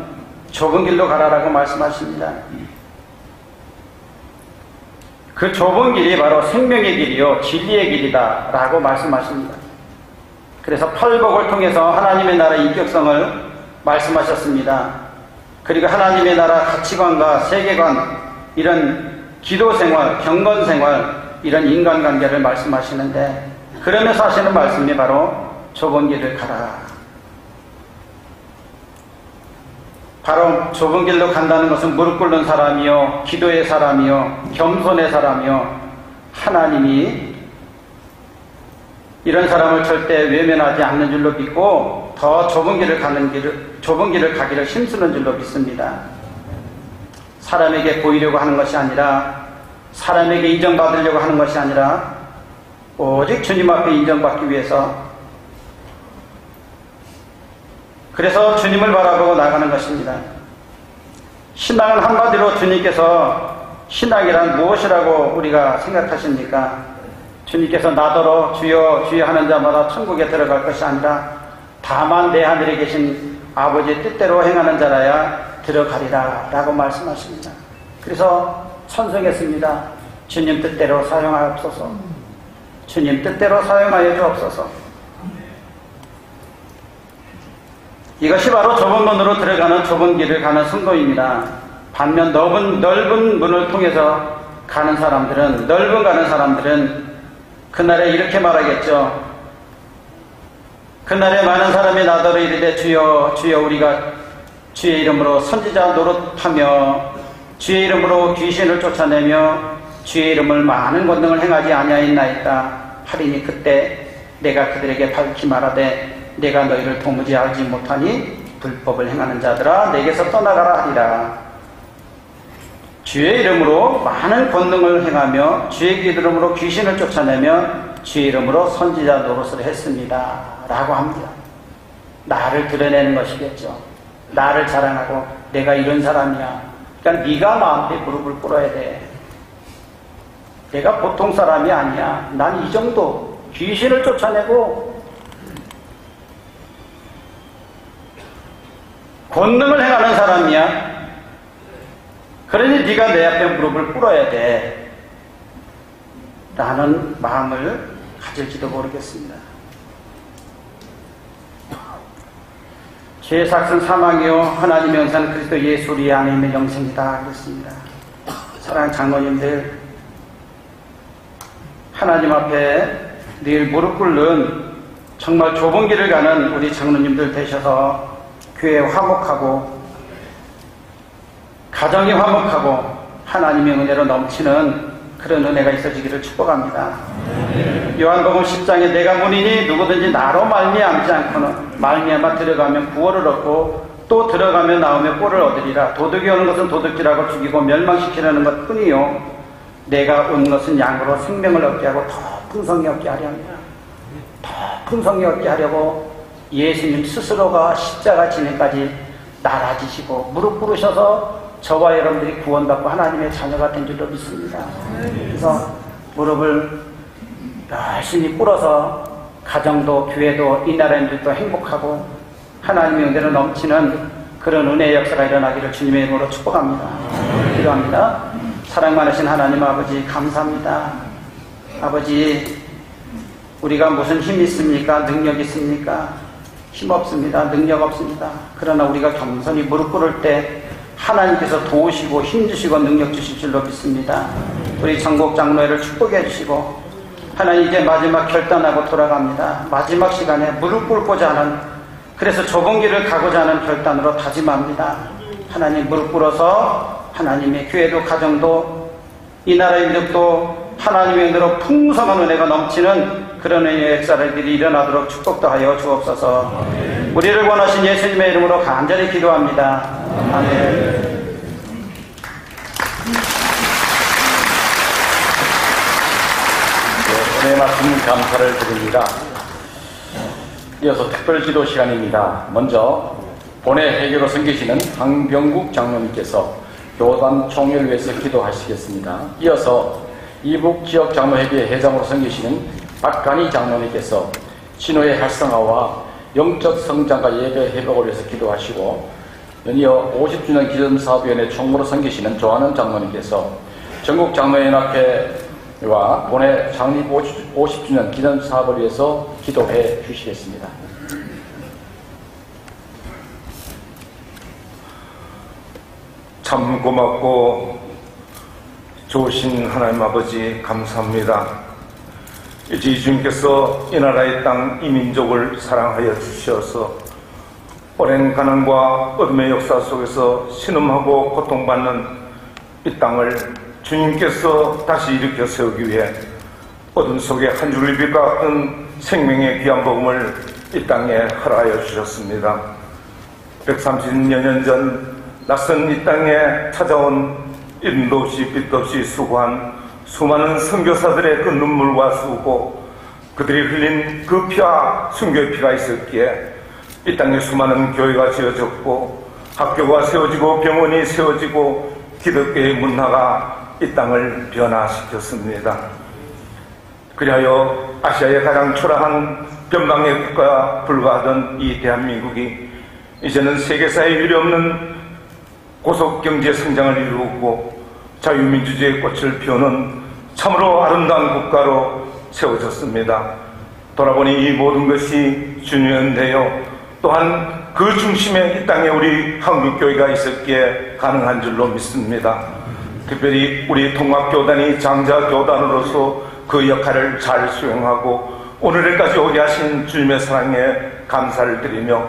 좁은 길로 가라라고 말씀하십니다. 그 좁은 길이 바로 생명의 길이요 진리의 길이다 라고 말씀하십니다. 그래서 팔복을 통해서 하나님의 나라 인격성을 말씀하셨습니다. 그리고 하나님의 나라 가치관과 세계관, 이런 기도생활, 경건생활, 이런 인간관계를 말씀하시는데 그러면서 하시는 말씀이 바로 좁은 길을 가라. 바로 좁은 길로 간다는 것은 무릎 꿇는 사람이요, 기도의 사람이요, 겸손의 사람이요, 하나님이 이런 사람을 절대 외면하지 않는 줄로 믿고 더 좁은 길을 가기를 힘쓰는 줄로 믿습니다. 사람에게 보이려고 하는 것이 아니라, 사람에게 인정받으려고 하는 것이 아니라 오직 주님 앞에 인정받기 위해서, 그래서 주님을 바라보고 나가는 것입니다. 신앙은 한마디로 주님께서 신앙이란 무엇이라고 우리가 생각하십니까? 주님께서 나더러 주여 주여 하는 자마다 천국에 들어갈 것이 아니라 다만 내 하늘에 계신 아버지의 뜻대로 행하는 자라야 들어가리라 라고 말씀하십니다. 그래서 찬송했습니다. 주님 뜻대로 사용하옵소서. 주님 뜻대로 사용하여 주옵소서. 이것이 바로 좁은 문으로 들어가는 좁은 길을 가는 성도입니다. 반면 넓은 문을 통해서 가는 사람들은, 넓은 가는 사람들은 그날에 이렇게 말하겠죠. 그날에 많은 사람이 나더러 이르되 주여 주여 우리가 주의 이름으로 선지자 노릇하며 주의 이름으로 귀신을 쫓아내며 주의 이름을 많은 권능을 행하지 아니하였나이다 하리니 그때 내가 그들에게 밝히 말하되 내가 너희를 도무지 알지 못하니 불법을 행하는 자들아 내게서 떠나가라 하리라. 주의 이름으로 많은 권능을 행하며 주의 이름으로 귀신을 쫓아내며 주의 이름으로 선지자 노릇을 했습니다 라고 합니다. 나를 드러내는 것이겠죠. 나를 자랑하고 내가 이런 사람이야. 그러니까 네가 나한테 무릎을 꿇어야 돼. 내가 보통 사람이 아니야. 난 이 정도 귀신을 쫓아내고 권능을 행하는 사람이야. 그러니 네가 내 앞에 무릎을 꿇어야 돼 라는 마음을 가질지도 모르겠습니다. 죄의 삭은 사망이요 하나님의 영생은 그리스도 예수 우리 안에 있는 영생이다 그랬습니다. 사랑하는 장로님들, 하나님 앞에 늘 무릎 꿇는 정말 좁은 길을 가는 우리 장로님들 되셔서 교회 화목하고 가정이 화목하고 하나님의 은혜로 넘치는 그런 은혜가 있어지기를 축복합니다. 요한복음 10장에 내가 문이니 누구든지 나로 말미암지 않고는 말미암아 들어가면 구원을 얻고 또 들어가면 나오며 꼴을 얻으리라. 도둑이 오는 것은 도둑질하고 죽이고 멸망시키려는 것 뿐이요 내가 온 것은 양으로 생명을 얻게 하고 더 풍성히 얻게 하려 합니다. 더 풍성히 얻게 하려고 예수님 스스로가 십자가 진행까지 나라지시고 무릎 꿇으셔서 저와 여러분들이 구원받고 하나님의 자녀가 된 줄로 믿습니다. 그래서 무릎을 열심히 꿇어서 가정도 교회도 이 나라인들도 행복하고 하나님의 은혜로 넘치는 그런 은혜의 역사가 일어나기를 주님의 이름으로 축복합니다. 기도합니다. 사랑 많으신 하나님 아버지 감사합니다. 아버지 우리가 무슨 힘이 있습니까? 능력이 있습니까? 힘 없습니다. 능력 없습니다. 그러나 우리가 겸손히 무릎 꿇을 때 하나님께서 도우시고 힘주시고 능력 주실 줄로 믿습니다. 우리 전국 장로회를 축복해 주시고 하나님 이제 마지막 결단하고 돌아갑니다. 마지막 시간에 무릎 꿇고자 하는 그래서 좁은 길을 가고자 하는 결단으로 다짐합니다. 하나님 무릎 꿇어서 하나님의 교회도 가정도 이 나라의 민족도 하나님의 은혜로 풍성한 은혜가 넘치는 그런 은혜의 역사들이 일어나도록 축복도 하여 주옵소서. 우리를 원하신 예수님의 이름으로 간절히 기도합니다. 아멘. 은혜 말씀 감사를 드립니다. 이어서 특별기도 시간입니다. 먼저 본회 회계로 섬기시는 황병국 장로님께서 교단 총회를 위해서 기도하시겠습니다. 이어서 이북 지역 장로회계 회장으로 섬기시는 박간희 장로님께서 신호의 활성화와 영적 성장과 예배 회복을 위해서 기도하시고 연이어 50주년 기념사업위원회 총무로 섬기시는 조한원 장로님께서 전국 장로연합회와 본회 창립 50주년 기념사업을 위해서 기도해 주시겠습니다. 참 고맙고 좋으신 하나님 아버지 감사합니다. 이제 주님께서 이 나라의 땅, 이 민족을 사랑하여 주셔서 오랜 가난과 어둠의 역사 속에서 신음하고 고통받는 이 땅을 주님께서 다시 일으켜 세우기 위해 어둠 속에 한 줄기 빛 같은 생명의 귀한 복음을 이 땅에 허락하여 주셨습니다. 130여 년 전 낯선 이 땅에 찾아온 이름도 없이 빛도 없이 수고한 수많은 선교사들의 그 눈물과 수고, 그들이 흘린 그 피와 순교의 피가 있었기에 이 땅에 수많은 교회가 지어졌고 학교가 세워지고 병원이 세워지고 기독교의 문화가 이 땅을 변화시켰습니다. 그리하여 아시아의 가장 초라한 변방의 국가에 불과하던 이 대한민국이 이제는 세계사에 유례없는 고속경제 성장을 이루고 자유민주주의의 꽃을 피우는 참으로 아름다운 국가로 세워졌습니다. 돌아보니 이 모든 것이 주님의 은혜요 또한 그 중심에 이 땅에 우리 한국교회가 있었기에 가능한 줄로 믿습니다. 특별히 우리 통합교단이 장자교단으로서 그 역할을 잘 수행하고 오늘까지 오게 하신 주님의 사랑에 감사를 드리며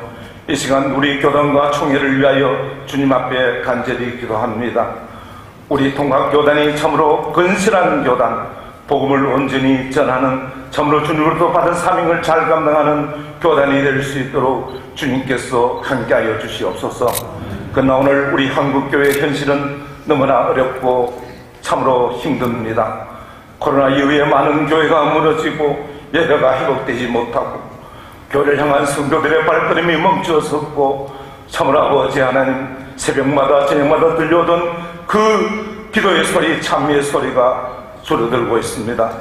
이 시간 우리 교단과 총회를 위하여 주님 앞에 간절히 기도합니다. 우리 통합교단이 참으로 건실한 교단, 복음을 온전히 전하는 참으로 주님으로부터 받은 사명을 잘 감당하는 교단이 될 수 있도록 주님께서 함께하여 주시옵소서. 그러나 오늘 우리 한국교회 현실은 너무나 어렵고 참으로 힘듭니다. 코로나 이후에 많은 교회가 무너지고 예배가 회복되지 못하고 교회를 향한 성도들의 발걸음이 멈추었었고 참으로 아버지 하나님 새벽마다 저녁마다 들려오던 그 기도의 소리, 찬미의 소리가 줄어들고 있습니다.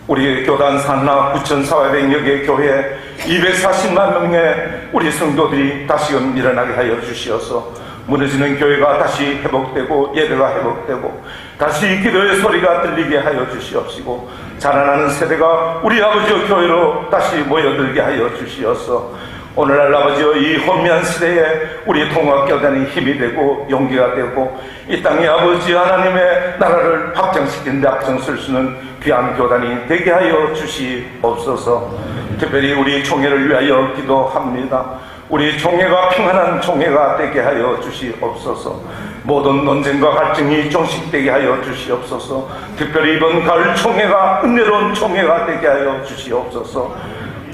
우리 교단 산하 9,400여개 교회 240만 명의 우리 성도들이 다시금 일어나게 하여 주시어서 무너지는 교회가 다시 회복되고 예배가 회복되고 다시 기도의 소리가 들리게 하여 주시옵시고 자라나는 세대가 우리 아버지의 교회로 다시 모여들게 하여 주시어서 오늘날 아버지여 이 혼미한 시대에 우리 통합교단이 힘이 되고 용기가 되고 이 땅에 아버지 하나님의 나라를 확장시키는 데 앞장설 수 있는 귀한 교단이 되게 하여 주시옵소서. 특별히 우리 총회를 위하여 기도합니다. 우리 총회가 평안한 총회가 되게 하여 주시옵소서. 모든 논쟁과 갈등이 종식되게 하여 주시옵소서. 특별히 이번 가을 총회가 은혜로운 총회가 되게 하여 주시옵소서.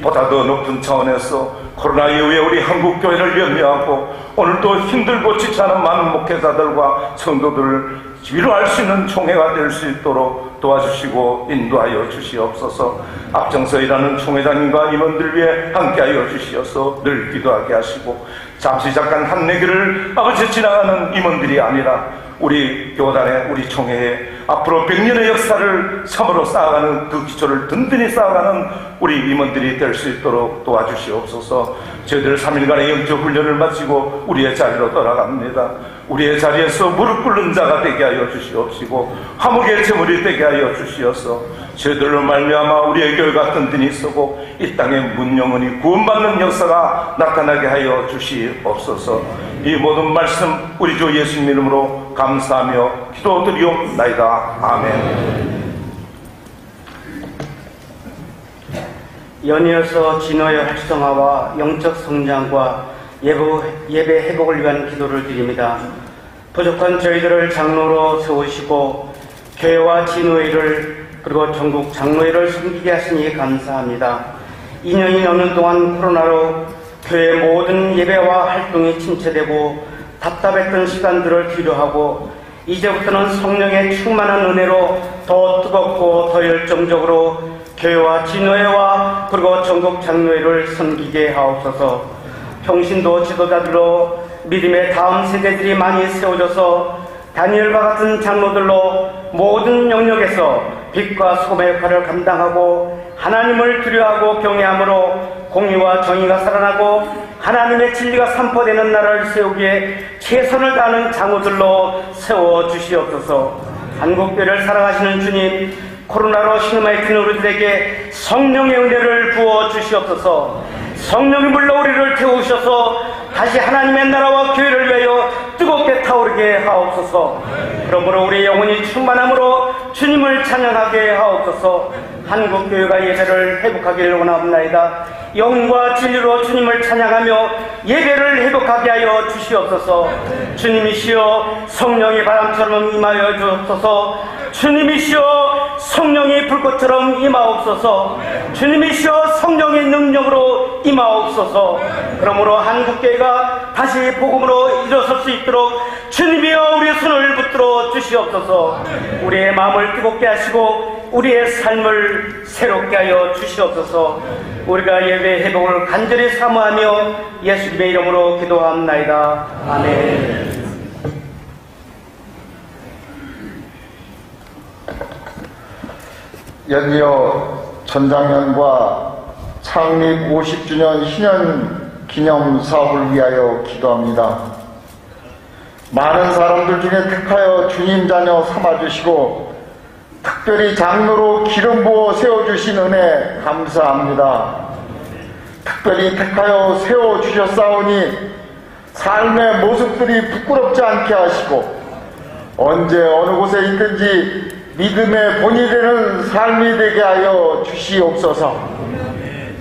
보다 더 높은 차원에서 코로나 이후에 우리 한국교회를 염려하고 오늘도 힘들고 지치는 많은 목회자들과 성도들을 위로할 수 있는 총회가 될 수 있도록 도와주시고 인도하여 주시옵소서. 앞장서 일하는 총회장님과 임원들 위해 함께하여 주시어서 늘 기도하게 하시고 잠시 잠깐 한내기를 아버지 지나가는 임원들이 아니라 우리 교단의 우리 총회에 앞으로 100년의 역사를 참으로 쌓아가는 그 기초를 든든히 쌓아가는 우리 임원들이 될 수 있도록 도와주시옵소서. 저희들 3일간의 영적 훈련을 마치고 우리의 자리로 돌아갑니다. 우리의 자리에서 무릎 꿇는 자가 되게 하여 주시옵시고 화목의 제물이 되게 하여 주시어서 저희들로 말미암아 우리의 교회가 든든히 서고 이 땅에 문영원히 구원받는 역사가 나타나게 하여 주시옵소서. 이 모든 말씀 우리 주 예수님 이름으로 감사하며 기도드리옵나이다. 아멘. 연이어서 진호의 활성화와 영적 성장과 예배 회복을 위한 기도를 드립니다. 부족한 저희들을 장로로 세우시고 교회와 진호회를 그리고 전국 장로회를 섬기게 하시니 감사합니다. 2년이 넘는 동안 코로나로 교회 모든 예배와 활동이 침체되고 답답했던 시간들을 필요하고 이제부터는 성령의 충만한 은혜로 더 뜨겁고 더 열정적으로 교회와 진호회와 그리고 전국 장로회를 섬기게 하옵소서. 평신도 지도자들로 믿음의 다음 세대들이 많이 세워져서 다니엘과 같은 장로들로 모든 영역에서 빛과 소금의 역할을 감당하고 하나님을 두려워하고 경외함으로 공의와 정의가 살아나고 하나님의 진리가 선포되는 나라를 세우기에 최선을 다하는 장로들로 세워주시옵소서. 한국교회를 사랑하시는 주님, 코로나로 신음하였던 우리들에게 성령의 은혜를 부어주시옵소서. 성령이 물러 우리를 태우셔서 다시 하나님의 나라와 교회를 위하여 뜨겁게 타오르게 하옵소서. 그러므로 우리의 영혼이 충만함으로 주님을 찬양하게 하옵소서. 한국교회가 예배를 회복하기를 원하옵나이다. 영과 진리로 주님을 찬양하며 예배를 회복하게 하여 주시옵소서. 주님이시여 성령의 바람처럼 임하여 주옵소서. 주님이시여 성령의 불꽃처럼 임하옵소서. 주님이시여 성령의 능력으로 임하옵소서. 그러므로 한국교회가 다시 복음으로 일어설 수 있도록 주님이여 우리의 손을 붙들어 주시옵소서. 우리의 마음을 뜨겁게 하시고 우리의 삶을 새롭게 하여 주시옵소서. 우리가 예배 회복을 간절히 사모하며 예수님의 이름으로 기도합나이다. 아멘. 연이어 전장년과 창립 50주년 희년 기념 사업을 위하여 기도합니다. 많은 사람들 중에 택하여 주님 자녀 삼아주시고 특별히 장로로 기름 부어 세워주신 은혜 감사합니다. 특별히 택하여 세워주셨사오니 삶의 모습들이 부끄럽지 않게 하시고 언제 어느 곳에 있든지 믿음의 본이 되는 삶이 되게 하여 주시옵소서.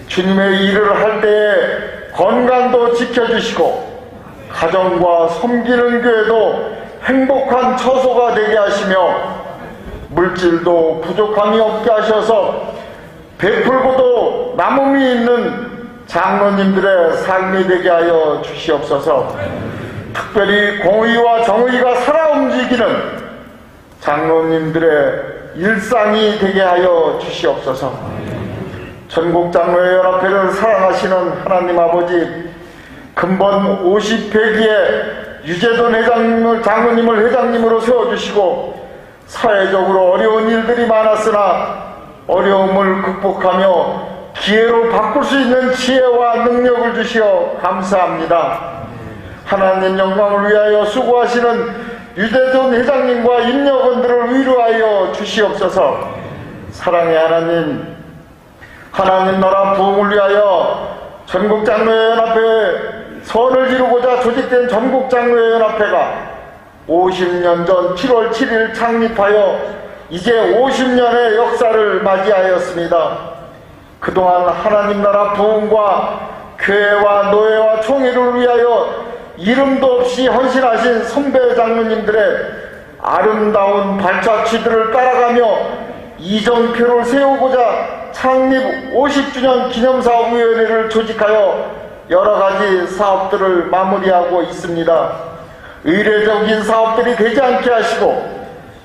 주님의 일을 할 때에 건강도 지켜주시고 가정과 섬기는 교회도 행복한 처소가 되게 하시며 물질도 부족함이 없게 하셔서 베풀고도 남음이 있는 장로님들의 삶이 되게 하여 주시옵소서. 특별히 공의와 정의가 살아 움직이는 장로님들의 일상이 되게 하여 주시옵소서. 전국장로연합회를 사랑하시는 하나님 아버지, 근본 50회기에 유재돈 장로님을 회장님으로 세워주시고 사회적으로 어려운 일들이 많았으나 어려움을 극복하며 기회로 바꿀 수 있는 지혜와 능력을 주시어 감사합니다. 하나님 영광을 위하여 수고하시는 유재돈 회장님과 임력원들을 위로하여 주시옵소서. 사랑의 하나님, 하나님 나라 부흥을 위하여 전국장로연합회 선을 이루고자 조직된 전국장로연합회가 50년 전 7월 7일 창립하여 이제 50년의 역사를 맞이하였습니다. 그동안 하나님 나라 부흥과 교회와 노예와 총회를 위하여 이름도 없이 헌신하신 선배 장로님들의 아름다운 발자취들을 따라가며 이정표를 세우고자 창립 50주년 기념사업위원회를 조직하여 여러가지 사업들을 마무리하고 있습니다. 의례적인 사업들이 되지 않게 하시고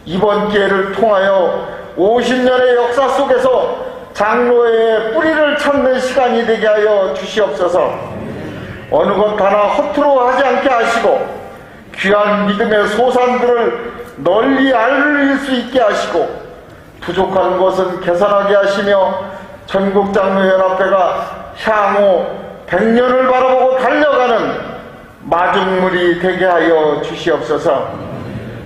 이번 기회를 통하여 50년의 역사 속에서 장로의 뿌리를 찾는 시간이 되게 하여 주시옵소서. 어느 것 하나 허투루 하지 않게 하시고 귀한 믿음의 소산들을 널리 알릴 수 있게 하시고 부족한 것은 개선하게 하시며 전국장로연합회가 향후 100년을 바라보고 달려가는 마중물이 되게 하여 주시옵소서.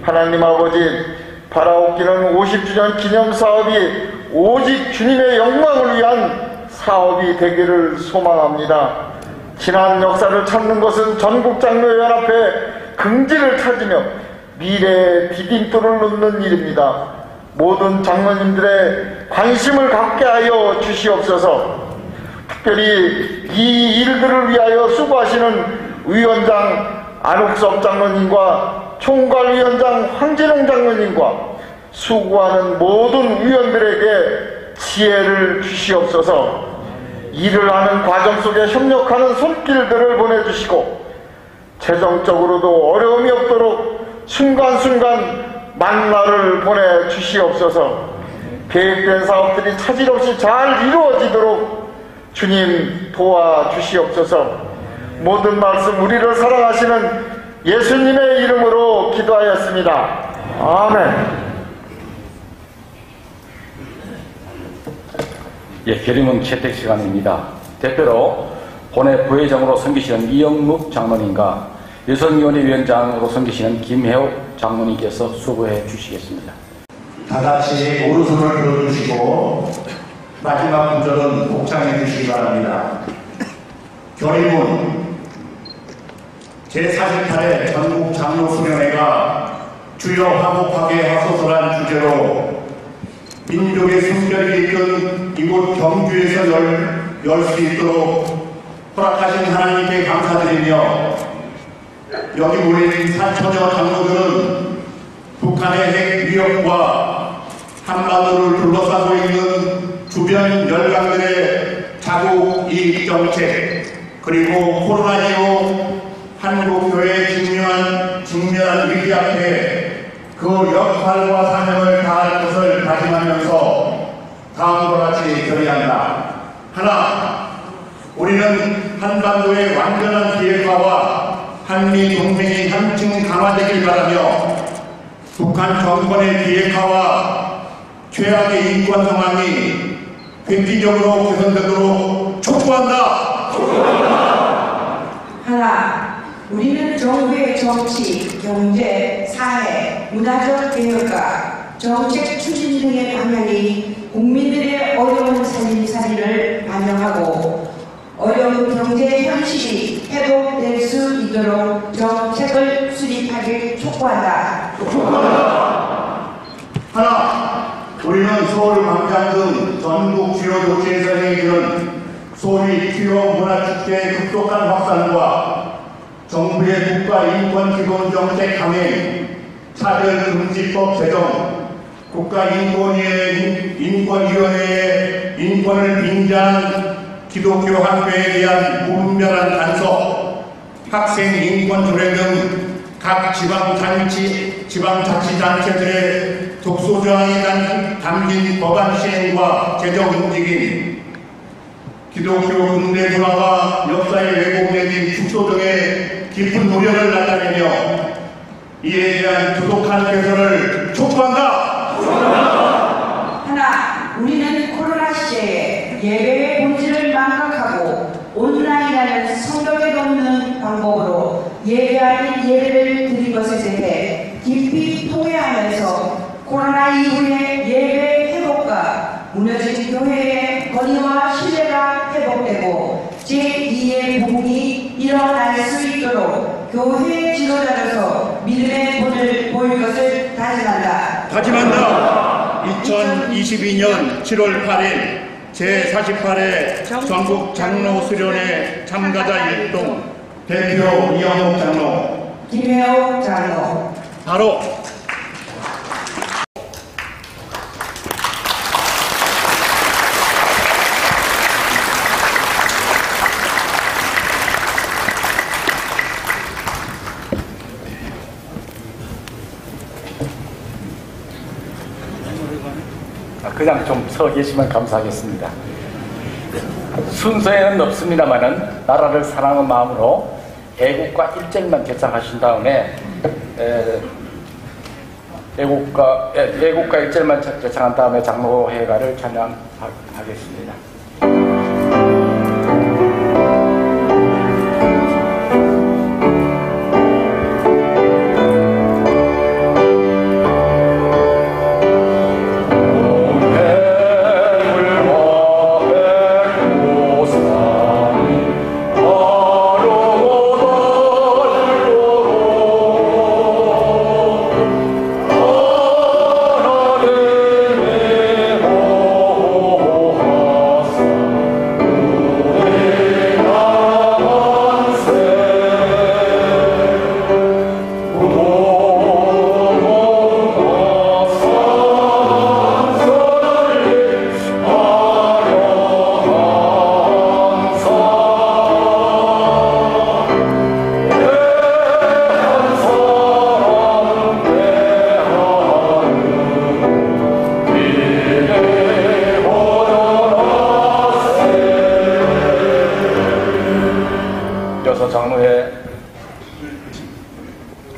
하나님 아버지, 바라옵기는 50주년 기념사업이 오직 주님의 영광을 위한 사업이 되기를 소망합니다. 지난 역사를 찾는 것은 전국장로연합회의 긍지를 찾으며 미래의 디딤돌을 놓는 일입니다. 모든 장로님들의 관심을 갖게 하여 주시옵소서. 특별히 이 일들을 위하여 수고하시는 위원장 안옥섭 장로님과 총괄위원장 황진홍 장로님과 수고하는 모든 위원들에게 지혜를 주시옵소서. 일을 하는 과정 속에 협력하는 손길들을 보내주시고 재정적으로도 어려움이 없도록 순간순간 만나를 보내주시옵소서. 계획된 사업들이 차질 없이 잘 이루어지도록 주님 도와주시옵소서. 모든 말씀 우리를 사랑하시는 예수님의 이름으로 기도하였습니다. 아멘. 예, 결의문 채택 시간입니다. 대표로 본회 부회장으로 섬기시는 이영묵 장로님과 여성위원회 위원장으로 섬기시는 김혜옥 장로님께서 수고해 주시겠습니다. 다 같이 오른손을 들어주시고 마지막 구절은 복장해 주시기 바랍니다. 결의문 제48회 전국장로수련회가 주여 화목하게 하소서란 주제로 민족의 순결이 이끈 이곳 경주에서 열 수 있도록 허락하신 하나님께 감사드리며 여기 모인 4천여 장로들은 북한의 핵 위협과 한반도를 둘러싸고 있는 주변 열강들의 자국 이익 정책 그리고 코로나19 한국교회에 직면한 위기 앞에 그 역할과 사명을 다할 것을 다짐하면서 다음과 같이 결의한다. 하나, 우리는 한반도의 완전한 비핵화와 한미 동맹이 한층 강화되길 바라며 북한 정권의 비핵화와 최악의 인권 상황이 획기적으로 개선되도록 촉구한다. 하나, 우리는 정부의 정치, 경제, 사회, 문화적 개혁과 정책 추진 등의 방향이 국민들의 어려운 살림살이를 반영하고 어려운 경제 현실이 회복될 수 있도록 정책을 수립하길 촉구한다. 하나, 우리는 서울, 광장 등 전국 주요 도시에서 행해지는 소위 주요 문화축제의 급속한 확산과 정부의 국가인권기본정책 강행, 차별금지법 제정, 국가인권위원회의 인권을 빙자한 기독교 학교에 대한 무분별한 간섭, 학생 인권 조례 등 각 지방자치단체들의 독소조항이 담긴 법안 시행과 제정 움직임, 기독교 근대 문화와 역사의 왜곡 내진 축소 등의 깊은 우려를 나타내며 이에 대한 조속한 개선을 촉구한다. 하나, 우리는 코로나 시대에 예배의 본질을 망각하고 온라인이라는 성격에 없는 방법으로 예배 아닌 예배를 드린 것에 대해 깊이 통회하면서 코로나 이후의 예배 회복과 무너진 교회의 권위와 신뢰가 회복되고 제2의 부흥이 일어날 수 있도록 교회 지도자로서 믿음의 본을 보일 것을 다짐한다. 2022년 7월 8일 제48회 전국 장로 수련회 참가자 일동 대표 이영옥 장로, 김혜옥 장로. 바로 그냥 좀 서 계시면 감사하겠습니다. 순서에는 없습니다만은 나라를 사랑하는 마음으로 애국가 1절만 개창하신 다음에 애국가 1절만 개창한 다음에 장로회가를 찬양하겠습니다.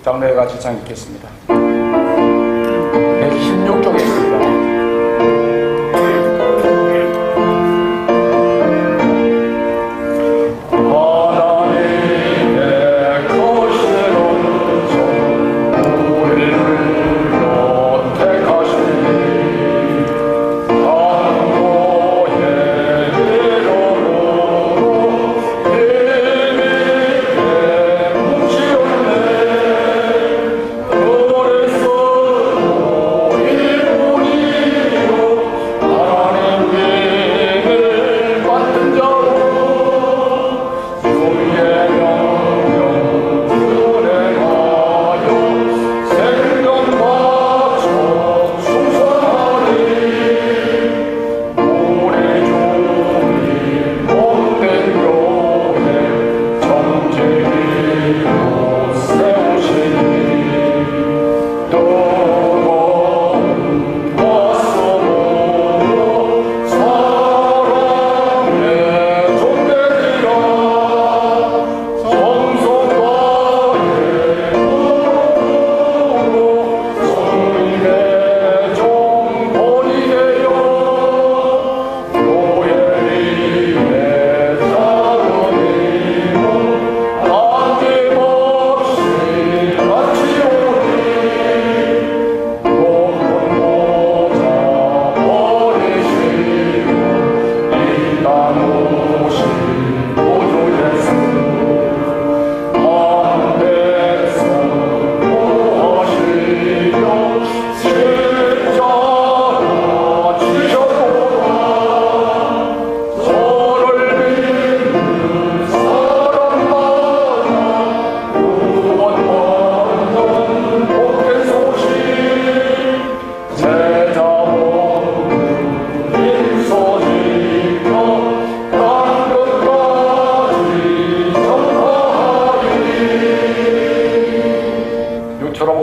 장로회가 지창했겠습니다. 116쪽에 있습니다.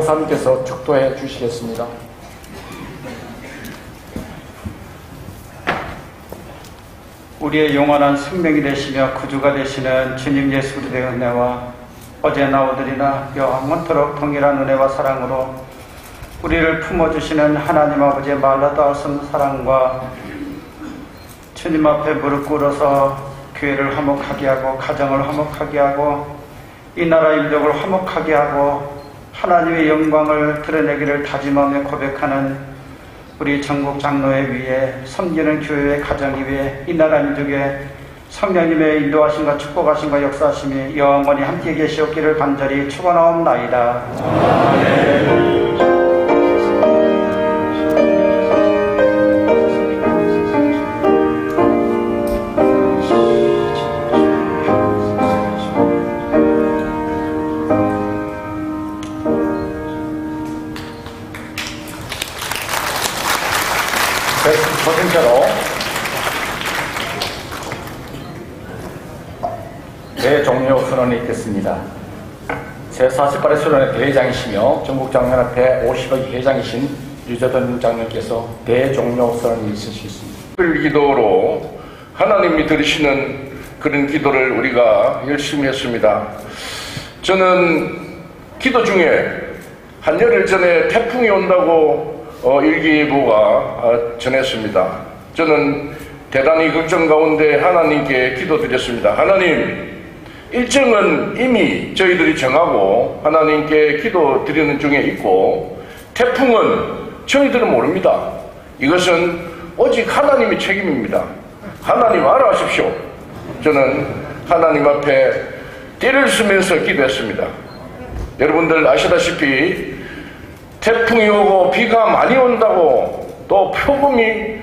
목사님께서 축도해 주시겠습니다. 우리의 영원한 생명이 되시며 구주가 되시는 주님 예수 그리스도의 은혜와 어제나 오늘이나 영원토록 동일한 은혜와 사랑으로 우리를 품어주시는 하나님 아버지의 말라다 없는 사랑과 주님 앞에 무릎 꿇어서 교회를 화목하게 하고 가정을 화목하게 하고 이 나라 인족을 화목하게 하고 하나님의 영광을 드러내기를 다짐하며 고백하는 우리 전국 장로회 위에 섬기는 교회의 가정이 위에 이 나라 민족의 성령님의 인도하심과 축복하심과 역사하심이 영원히 함께 계시옵기를 간절히 축원하옵나이다. 아멘. 첫 번째로 대종료 선언이 있겠습니다. 제48회 수련회 대회장이시며 전국장로연합회 50의 회장이신 유재돈 장로께서 대종료 선언이 있으시겠습니다. 기도로 하나님이 들으시는 그런 기도를 우리가 열심히 했습니다. 저는 기도 중에 한 열흘 전에 태풍이 온다고 일기예보가 전했습니다. 저는 대단히 걱정 가운데 하나님께 기도드렸습니다. 하나님, 일정은 이미 저희들이 정하고 하나님께 기도드리는 중에 있고 태풍은 저희들은 모릅니다. 이것은 오직 하나님의 책임입니다. 하나님 알아하십시오. 저는 하나님 앞에 떼를 쓰면서 기도했습니다. 여러분들 아시다시피 태풍이 오고 비가 많이 온다고 또 폭음이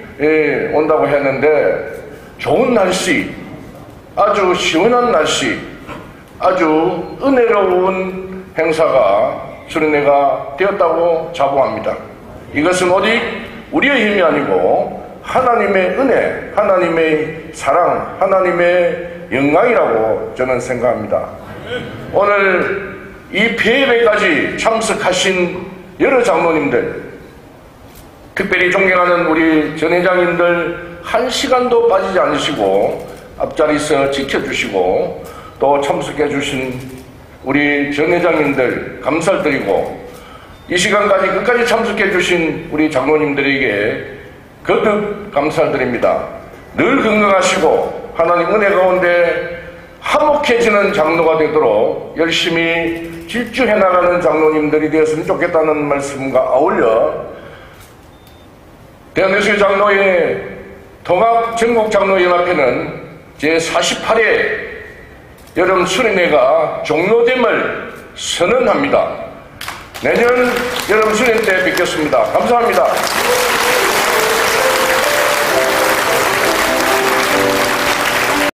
온다고 했는데 좋은 날씨, 아주 시원한 날씨, 아주 은혜로운 행사가 수련회가 되었다고 자부합니다. 이것은 오직 우리의 힘이 아니고 하나님의 은혜, 하나님의 사랑, 하나님의 영광이라고 저는 생각합니다. 오늘 이 폐회까지 참석하신 여러 장로님들, 특별히 존경하는 우리 전회장님들 한 시간도 빠지지 않으시고 앞자리에서 지켜주시고 또 참석해 주신 우리 전회장님들 감사를 드리고 이 시간까지 끝까지 참석해 주신 우리 장로님들에게 거듭 감사를 드립니다. 늘 건강하시고 하나님 은혜 가운데 화목해지는 장로가 되도록 열심히 질주해 나가는 장로님들이 되었으면 좋겠다는 말씀과 아울러 대한예수교 장로회 통합 전국 장로연합회는 제48회 여름 수련회가 종료됨을 선언합니다. 내년 여름 수련회 때 뵙겠습니다. 감사합니다.